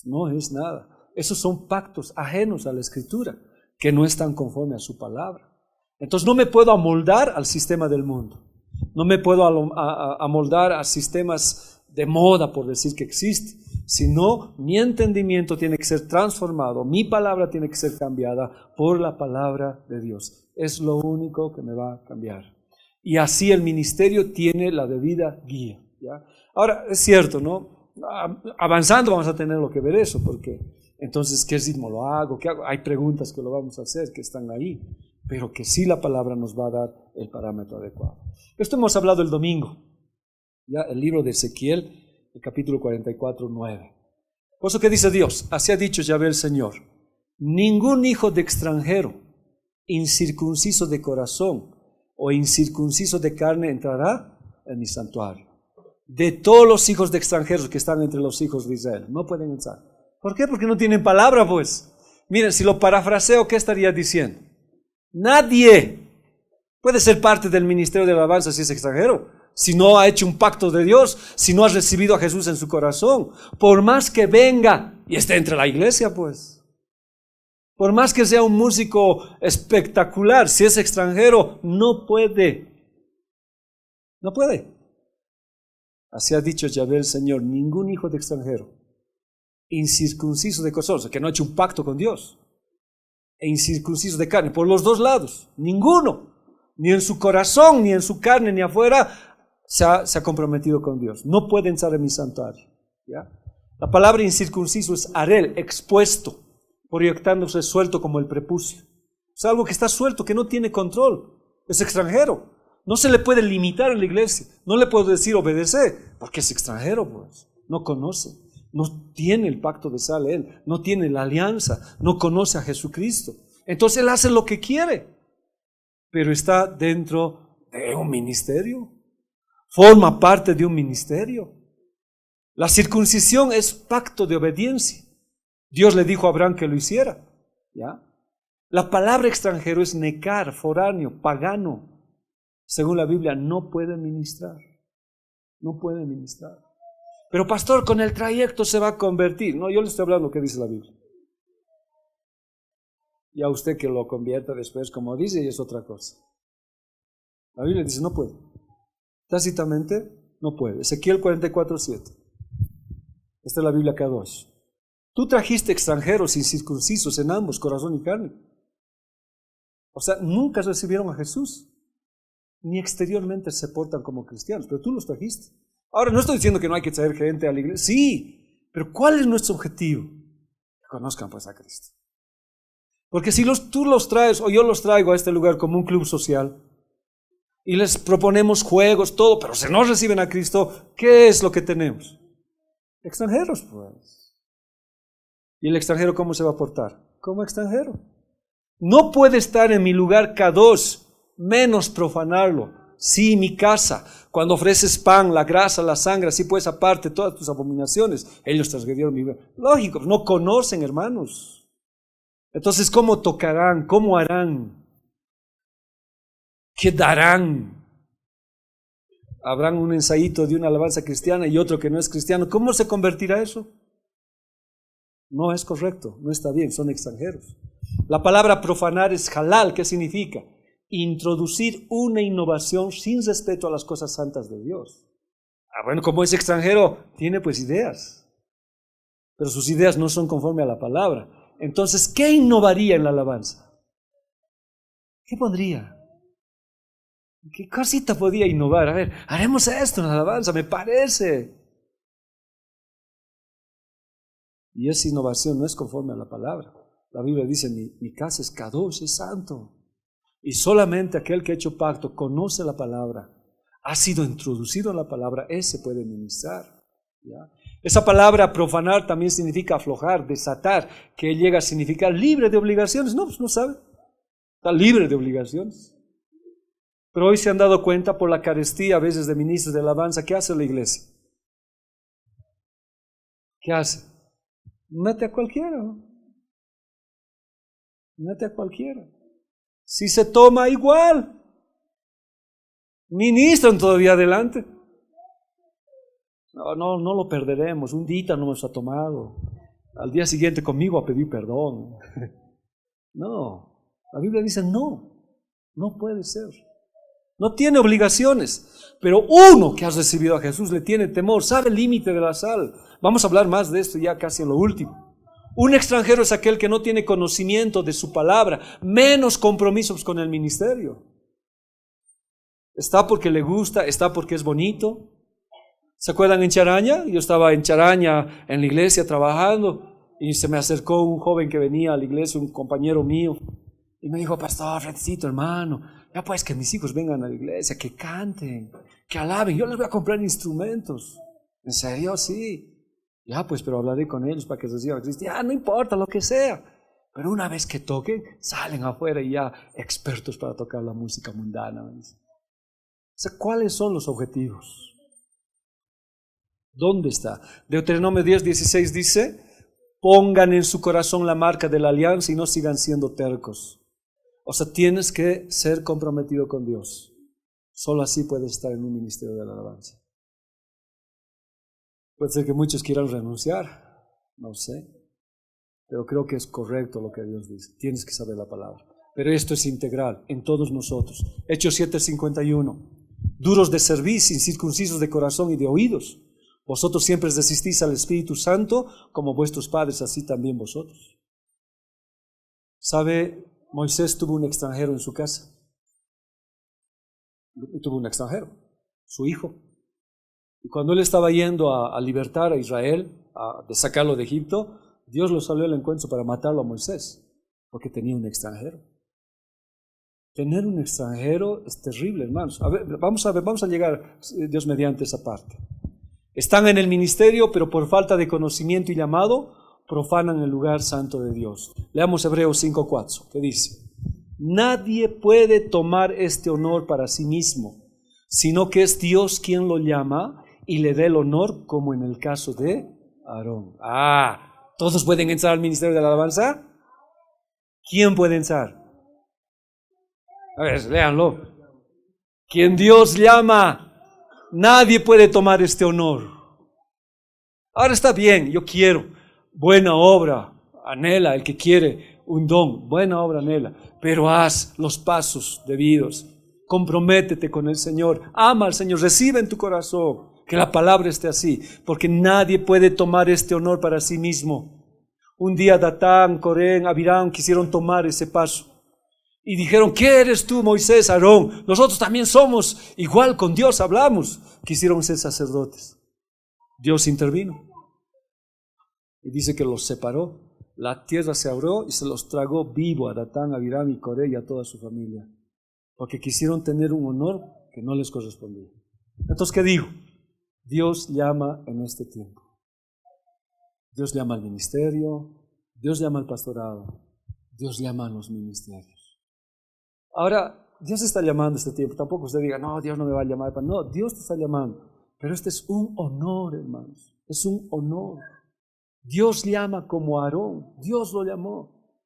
No es nada. Esos son pactos ajenos a la Escritura, que no están conforme a su palabra. Entonces no me puedo amoldar al sistema del mundo. No me puedo amoldar a sistemas de moda, por decir que existe, sino mi entendimiento tiene que ser transformado, mi palabra tiene que ser cambiada por la palabra de Dios. Es lo único que me va a cambiar. Y así el ministerio tiene la debida guía, ¿ya? Ahora, es cierto, ¿no? avanzando vamos a tener lo que ver eso, porque entonces, ¿qué ritmo lo hago? ¿Qué hago? Hay preguntas que lo vamos a hacer, que están ahí, pero que sí la palabra nos va a dar el parámetro adecuado. Esto hemos hablado el domingo, ya el libro de Ezequiel, el capítulo 44, 9. Por eso que dice Dios, así ha dicho Yahvé el Señor, ningún hijo de extranjero, incircunciso de corazón o incircunciso de carne entrará en mi santuario. De todos los hijos de extranjeros que están entre los hijos de Israel, no pueden entrar. ¿Por qué? Porque no tienen palabra, pues. Miren, si lo parafraseo, ¿qué estaría diciendo? Nadie puede ser parte del ministerio de la alabanza si es extranjero, si no ha hecho un pacto de Dios, si no ha recibido a Jesús en su corazón. Por más que venga y esté entre la iglesia, pues. Por más que sea un músico espectacular, si es extranjero, no puede. No puede. Así ha dicho Yahvé el Señor, ningún hijo de extranjero, incircunciso de corazón, o sea, que no ha hecho un pacto con Dios, e incircunciso de carne, por los dos lados, ninguno, ni en su corazón, ni en su carne, ni afuera, se ha comprometido con Dios. No puede entrar en mi santuario. ¿Ya? La palabra incircunciso es arel, expuesto, proyectándose suelto como el prepucio. Es algo que está suelto, que no tiene control, es extranjero. No se le puede limitar en la iglesia, no le puedo decir obedece, porque es extranjero, pues, no conoce. No tiene el pacto de sal él, no tiene la alianza, no conoce a Jesucristo. Entonces él hace lo que quiere, pero está dentro de un ministerio, forma parte de un ministerio. La circuncisión es pacto de obediencia. Dios le dijo a Abraham que lo hiciera. ¿Ya? La palabra extranjero es necar, foráneo, pagano. Según la Biblia, no puede ministrar. No puede ministrar. Pero pastor, con el trayecto se va a convertir. No, yo le estoy hablando lo que dice la Biblia. Y a usted que lo convierta después, como dice, y es otra cosa. La Biblia dice, no puede. Tácitamente, no puede. Ezequiel 44:7. Esta es la Biblia Kadosh. Tú trajiste extranjeros incircuncisos en ambos, corazón y carne. O sea, nunca recibieron a Jesús. Ni exteriormente se portan como cristianos, pero tú los trajiste. Ahora, no estoy diciendo que no hay que traer gente a la iglesia. Sí, pero ¿cuál es nuestro objetivo? Que conozcan pues a Cristo. Porque si tú los traes, o yo los traigo a este lugar como un club social, y les proponemos juegos, todo, pero si no reciben a Cristo, ¿qué es lo que tenemos? Extranjeros, pues. ¿Y el extranjero cómo se va a portar? Como extranjero. No puede estar en mi lugar K2, menos profanarlo. Sí, mi casa, cuando ofreces pan, la grasa, la sangre, así pues aparte todas tus abominaciones, ellos transgredieron mi vida. Lógico, no conocen, hermanos. Entonces, ¿cómo tocarán? ¿Cómo harán? ¿Qué darán? Habrán un ensayito de una alabanza cristiana y otro que no es cristiano. ¿Cómo se convertirá eso? No es correcto, no está bien, son extranjeros. La palabra profanar es halal, ¿qué significa? Introducir una innovación sin respeto a las cosas santas de Dios. Bueno, como es extranjero, tiene pues ideas, pero sus ideas no son conforme a la palabra. Entonces, ¿qué innovaría en la alabanza? ¿Qué pondría? ¿Qué cosita podía innovar? A ver, haremos esto en la alabanza, me parece. Y esa innovación no es conforme a la palabra. La Biblia dice, mi casa es Kadosh, es santo. Y solamente aquel que ha hecho pacto, conoce la palabra, ha sido introducido en la palabra, ese puede ministrar. ¿Ya? Esa palabra profanar también significa aflojar, desatar, que llega a significar libre de obligaciones. No, pues no sabe. Está libre de obligaciones. Pero hoy se han dado cuenta por la carestía a veces de ministros de alabanza. ¿Qué hace la iglesia? ¿Qué hace? Mete a cualquiera, ¿no? Mete a cualquiera. Si se toma igual, ministran todavía adelante. No lo perderemos. Un día no nos ha tomado. Al día siguiente conmigo a pedir perdón. No, la Biblia dice no puede ser. No tiene obligaciones, pero uno que ha recibido a Jesús le tiene temor, sabe el límite de la sal. Vamos a hablar más de esto ya casi en lo último. Un extranjero es aquel que no tiene conocimiento de su palabra, menos compromisos con el ministerio. Está porque le gusta, está porque es bonito. ¿Se acuerdan en Charaña? Yo estaba en Charaña, en la iglesia, trabajando, y se me acercó un joven que venía a la iglesia, un compañero mío, y me dijo, pastor, Fredcito, hermano, ya pues que mis hijos vengan a la iglesia, que canten, que alaben, yo les voy a comprar instrumentos. ¿En serio? Sí. Ya pues, pero hablaré con ellos para que reciban a Cristo. Ya, no importa lo que sea. Pero una vez que toquen, salen afuera y ya expertos para tocar la música mundana. O sea, ¿cuáles son los objetivos? ¿Dónde está? Deuteronomio 10:16 dice, pongan en su corazón la marca de la alianza y no sigan siendo tercos. O sea, tienes que ser comprometido con Dios. Solo así puedes estar en un ministerio de la alabanza. Puede ser que muchos quieran renunciar, no sé, pero creo que es correcto lo que Dios dice. Tienes que saber la palabra. Pero esto es integral en todos nosotros. Hechos 7:51. Duros de cerviz, incircuncisos de corazón y de oídos. Vosotros siempre resistís al Espíritu Santo, como vuestros padres, así también vosotros. ¿Sabe? Moisés tuvo un extranjero en su casa. Tuvo un extranjero, su hijo. Y cuando él estaba yendo a libertar a Israel, de sacarlo de Egipto, Dios lo salió al encuentro para matarlo a Moisés, porque tenía un extranjero. Tener un extranjero es terrible, hermanos. Vamos a llegar, Dios mediante, esa parte. Están en el ministerio, pero por falta de conocimiento y llamado, profanan el lugar santo de Dios. Leamos Hebreos 5:4, que dice, nadie puede tomar este honor para sí mismo, sino que es Dios quien lo llama y le da el honor, como en el caso de Aarón. ¿Todos pueden entrar al ministerio de la alabanza? ¿Quién puede entrar? A ver, léanlo. Quien Dios llama, nadie puede tomar este honor. Ahora está bien, yo quiero, buena obra, anhela, el que quiere un don, buena obra anhela, pero haz los pasos debidos, comprométete con el Señor, ama al Señor, recibe en tu corazón, que la palabra esté así, porque nadie puede tomar este honor para sí mismo. Un día Datán, Corén, Abirán quisieron tomar ese paso. Y dijeron, ¿qué eres tú, Moisés, Aarón? Nosotros también somos igual, con Dios hablamos. Quisieron ser sacerdotes. Dios intervino. Y dice que los separó. La tierra se abrió y se los tragó vivo a Datán, Abirán y Coré y a toda su familia. Porque quisieron tener un honor que no les correspondía. Entonces, ¿qué digo? Dios llama en este tiempo. Dios llama al ministerio, Dios llama al pastorado, Dios llama a los ministerios. Ahora, Dios está llamando este tiempo. Tampoco usted diga, no, Dios no me va a llamar. No, Dios te está llamando. Pero este es un honor, hermanos. Es un honor. Dios llama como Aarón. Dios lo llamó.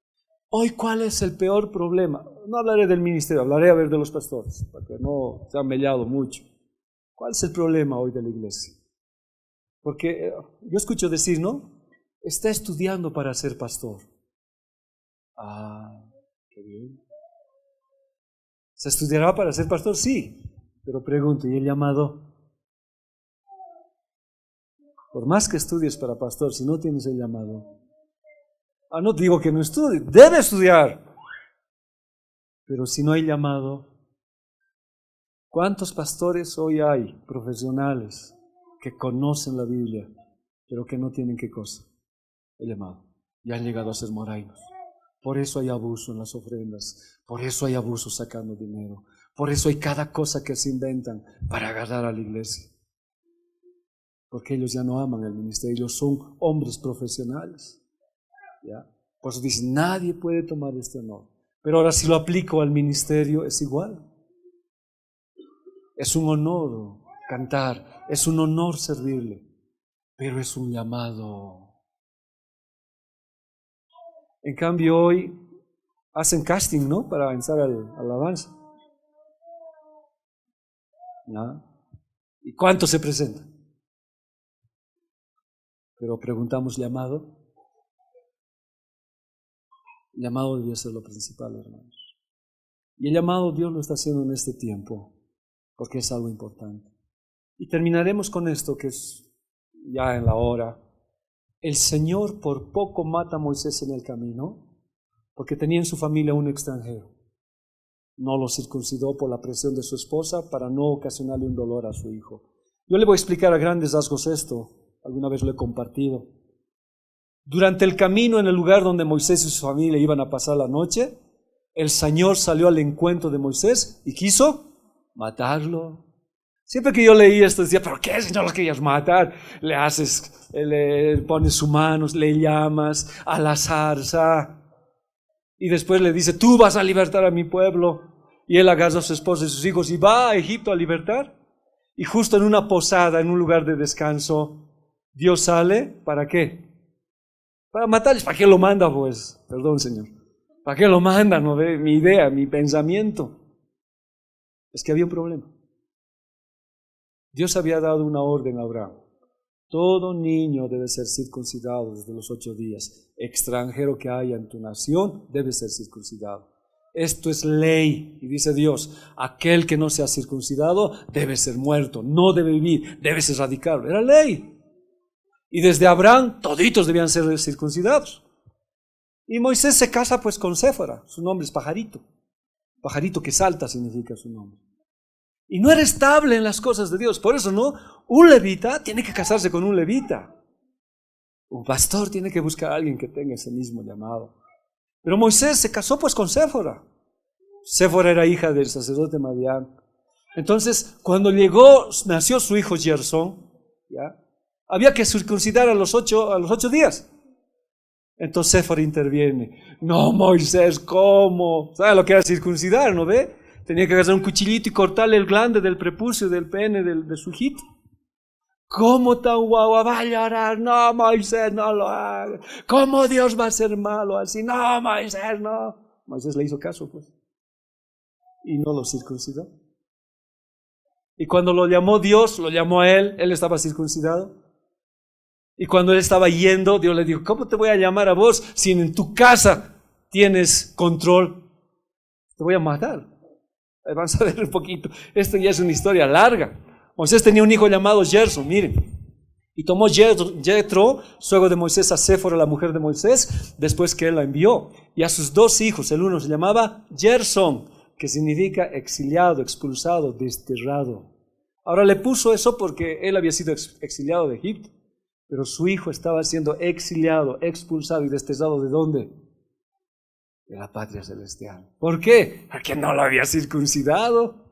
Hoy, ¿cuál es el peor problema? No hablaré del ministerio, hablaré a ver de los pastores, para que no se han mellado mucho. ¿Cuál es el problema hoy de la iglesia? Porque yo escucho decir, ¿no? Está estudiando para ser pastor. Qué bien. ¿Se estudiará para ser pastor? Sí. Pero pregunto, ¿y el llamado? Por más que estudies para pastor, si no tienes el llamado. No digo que no estudie, debe estudiar. Pero si no hay llamado, ¿cuántos pastores hoy hay, profesionales, que conocen la Biblia, pero que no tienen qué cosa? El llamado. Y han llegado a ser morainos. Por eso hay abuso en las ofrendas, por eso hay abuso sacando dinero, por eso hay cada cosa que se inventan para agarrar a la iglesia. Porque ellos ya no aman el ministerio, ellos son hombres profesionales. ¿Ya? Por eso dicen, nadie puede tomar este honor. Pero ahora si lo aplico al ministerio es igual. Es un honor cantar, es un honor servirle, pero es un llamado. En cambio hoy hacen casting, ¿no? Para entrar al alabanza. ¿No? ¿Y cuántos se presentan? Pero preguntamos, ¿llamado? El llamado debe ser lo principal, hermanos. Y el llamado Dios lo está haciendo en este tiempo, porque es algo importante. Y terminaremos con esto, que es ya en la hora. El Señor por poco mata a Moisés en el camino, porque tenía en su familia un extranjero. No lo circuncidó por la presión de su esposa para no ocasionarle un dolor a su hijo. Yo le voy a explicar a grandes rasgos esto, alguna vez lo he compartido. Durante el camino en el lugar donde Moisés y su familia iban a pasar la noche, el Señor salió al encuentro de Moisés y quiso matarlo. Siempre que yo leí esto decía, ¿pero qué, Señor, lo querías matar? Le pones sus manos, le llamas a la zarza y después le dice, tú vas a libertar a mi pueblo. Y él agarra a su esposa y sus hijos y va a Egipto a libertar. Y justo en una posada, en un lugar de descanso, Dios sale, ¿para qué? Para matarles. ¿Para qué lo manda, pues? Perdón, Señor. ¿Para qué lo manda? ¿No ve? Mi idea, mi pensamiento. Es que había un problema. Dios había dado una orden a Abraham. Todo niño debe ser circuncidado desde los 8 días. Extranjero que haya en tu nación debe ser circuncidado. Esto es ley. Y dice Dios, aquel que no sea circuncidado debe ser muerto, no debe vivir, debes erradicarlo. Era ley. Y desde Abraham, toditos debían ser circuncidados. Y Moisés se casa pues con Séfora, su nombre es Pajarito. Pajarito que salta significa su nombre. Y no era estable en las cosas de Dios, por eso no, un levita tiene que casarse con un levita. Un pastor tiene que buscar a alguien que tenga ese mismo llamado. Pero Moisés se casó pues con Séfora. Séfora era hija del sacerdote Madián. Entonces, cuando nació su hijo Gersón, ¿ya? Había que circuncidar a los 8 días. Entonces Séfora interviene. No, Moisés, ¿cómo? ¿Sabe lo que era circuncidar, no ve? Tenía que agarrar un cuchillito y cortarle el glande del prepucio, del pene de su hijito. ¿Cómo tan guagua va a llorar? No, Moisés, no lo haga. ¿Cómo Dios va a ser malo así? No, Moisés, no. Moisés le hizo caso, pues. Y no lo circuncidó. Y cuando lo llamó Dios, lo llamó a él estaba circuncidado. Y cuando él estaba yendo, Dios le dijo, ¿cómo te voy a llamar a vos si en tu casa tienes control? Te voy a matar. Vamos a ver un poquito. Esto ya es una historia larga. Moisés tenía un hijo llamado Gerson, miren. Y tomó Jetro, suegro de Moisés, a Séfora, la mujer de Moisés, después que él la envió. Y a sus 2 hijos, el uno se llamaba Gerson, que significa exiliado, expulsado, desterrado. Ahora le puso eso porque él había sido exiliado de Egipto. Pero su hijo estaba siendo exiliado, expulsado y desterrado ¿de dónde? De la patria celestial. ¿Por qué? Porque no lo había circuncidado.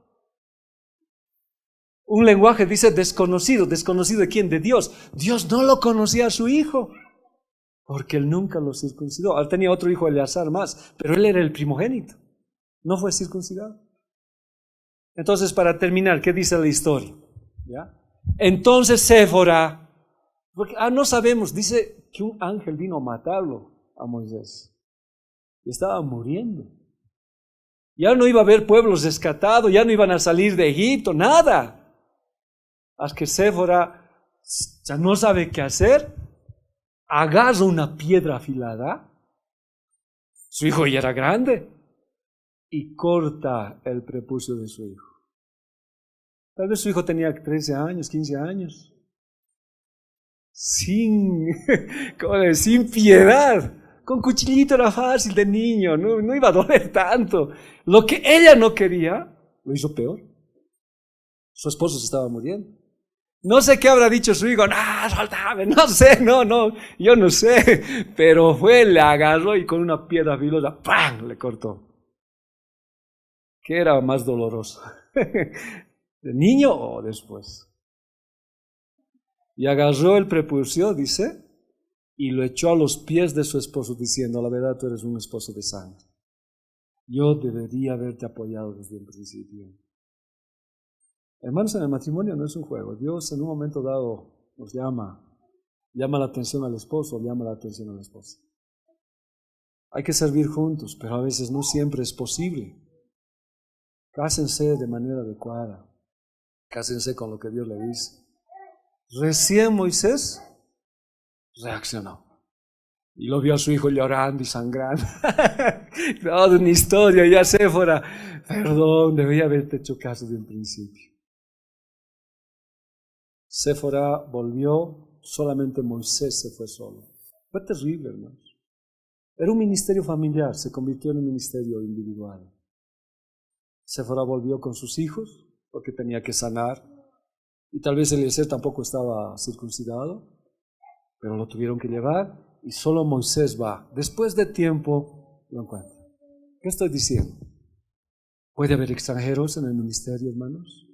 Un lenguaje dice desconocido. ¿Desconocido de quién? De Dios. Dios no lo conocía a su hijo, porque él nunca lo circuncidó. Él tenía otro hijo, Eleazar, más, pero él era el primogénito. No fue circuncidado. Entonces, para terminar, ¿qué dice la historia? ¿Ya? Entonces Séfora, porque no sabemos, dice que un ángel vino a matarlo a Moisés. Y estaba muriendo. Ya no iba a haber pueblos rescatados, ya no iban a salir de Egipto, nada. Hasta que Séfora ya no sabe qué hacer, agarra una piedra afilada, su hijo ya era grande, y corta el prepucio de su hijo. Tal vez su hijo tenía 13 años, 15 años. Sin piedad. Con cuchillito era fácil de niño, no iba a doler tanto. Lo que ella no quería, lo hizo peor. Su esposo se estaba muriendo. No sé qué habrá dicho su hijo, no, soltame, no sé, yo no sé. Pero le agarró y con una piedra filosa, ¡pam!, le cortó. ¿Qué era más doloroso? ¿De niño o después? Y agarró el prepucio, dice, y lo echó a los pies de su esposo, diciendo, la verdad, tú eres un esposo de sangre. Yo debería haberte apoyado desde el principio. Hermanos, en el matrimonio no es un juego. Dios en un momento dado nos llama la atención al esposo, llama la atención a la esposa. Hay que servir juntos, pero a veces no siempre es posible. Cásense de manera adecuada. Cásense con lo que Dios le dice. Recién Moisés reaccionó. Y lo vio a su hijo llorando y sangrando. Toda una historia, ya Séfora. Perdón, debería haberte hecho caso de un principio. Séfora volvió, solamente Moisés se fue solo. Fue terrible, hermanos. Era un ministerio familiar, se convirtió en un ministerio individual. Séfora volvió con sus hijos, porque tenía que sanar. Y tal vez Eliezer tampoco estaba circuncidado, pero lo tuvieron que llevar y solo Moisés va. Después de tiempo lo encuentra. ¿Qué estoy diciendo? ¿Puede haber extranjeros en el ministerio, hermanos?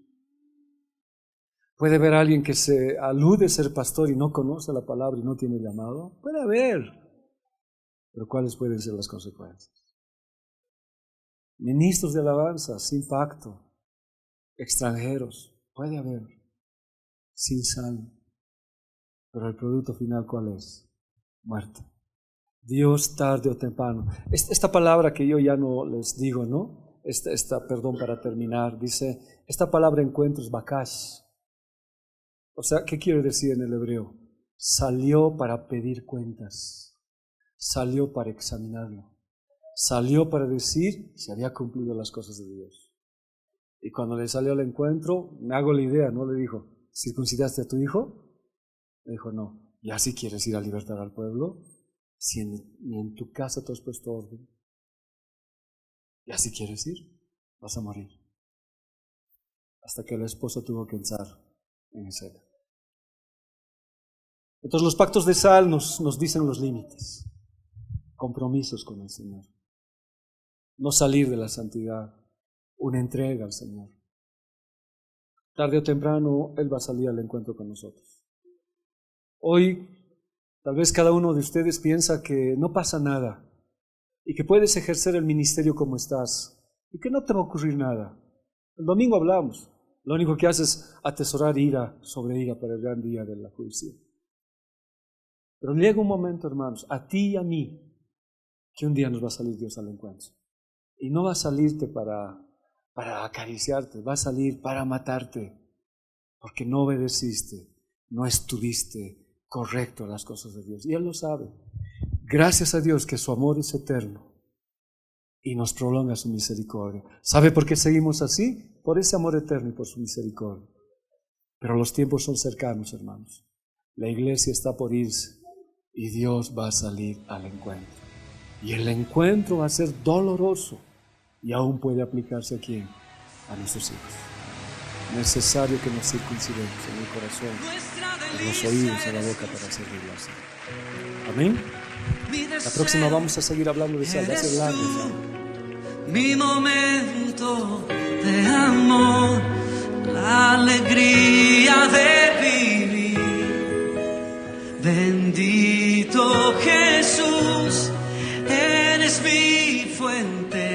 ¿Puede haber alguien que se alude ser pastor y no conoce la palabra y no tiene llamado? Puede haber. Pero ¿cuáles pueden ser las consecuencias? Ministros de alabanza sin pacto, extranjeros, puede haber, sin sal. Pero el producto final, ¿cuál es? Muerte. Dios tarde o temprano. Esta palabra que yo ya no les digo, ¿no? Perdón, para terminar, dice, esta palabra encuentro es bakash. O sea, ¿qué quiere decir en el hebreo? Salió para pedir cuentas, salió para examinarlo, salió para decir si había cumplido las cosas de Dios. Y cuando le salió al encuentro, me hago la idea, ¿no? Le dijo, ¿circuncidaste a tu hijo? Le dijo, no. ¿Y así quieres ir a libertar al pueblo? Si ni en tu casa tú has puesto orden. ¿Y así quieres ir? Vas a morir. Hasta que el esposo tuvo que entrar en escena. Entonces los pactos de sal nos dicen los límites. Compromisos con el Señor. No salir de la santidad. Una entrega al Señor. Tarde o temprano Él va a salir al encuentro con nosotros. Hoy, tal vez cada uno de ustedes piensa que no pasa nada y que puedes ejercer el ministerio como estás y que no te va a ocurrir nada. El domingo hablamos. Lo único que haces es atesorar ira sobre ira para el gran día de la juicio. Pero llega un momento, hermanos, a ti y a mí, que un día nos va a salir Dios al encuentro. Y no va a salirte para acariciarte, va a salir para matarte, porque no obedeciste, no estuviste correcto a las cosas de Dios. Y Él lo sabe. Gracias a Dios que su amor es eterno y nos prolonga su misericordia. ¿Sabe por qué seguimos así? Por ese amor eterno y por su misericordia. Pero los tiempos son cercanos, hermanos. La iglesia está por irse y Dios va a salir al encuentro. Y el encuentro va a ser doloroso y aún puede aplicarse ¿a quién? A nuestros hijos. Necesario que nos circuncidemos en el corazón, en los oídos, en la boca para servirlo así. Amén. La próxima vamos a seguir hablando de sal, va a ser largo. Mi momento de amor, la alegría de vivir. Bendito Jesús, eres mi fuente.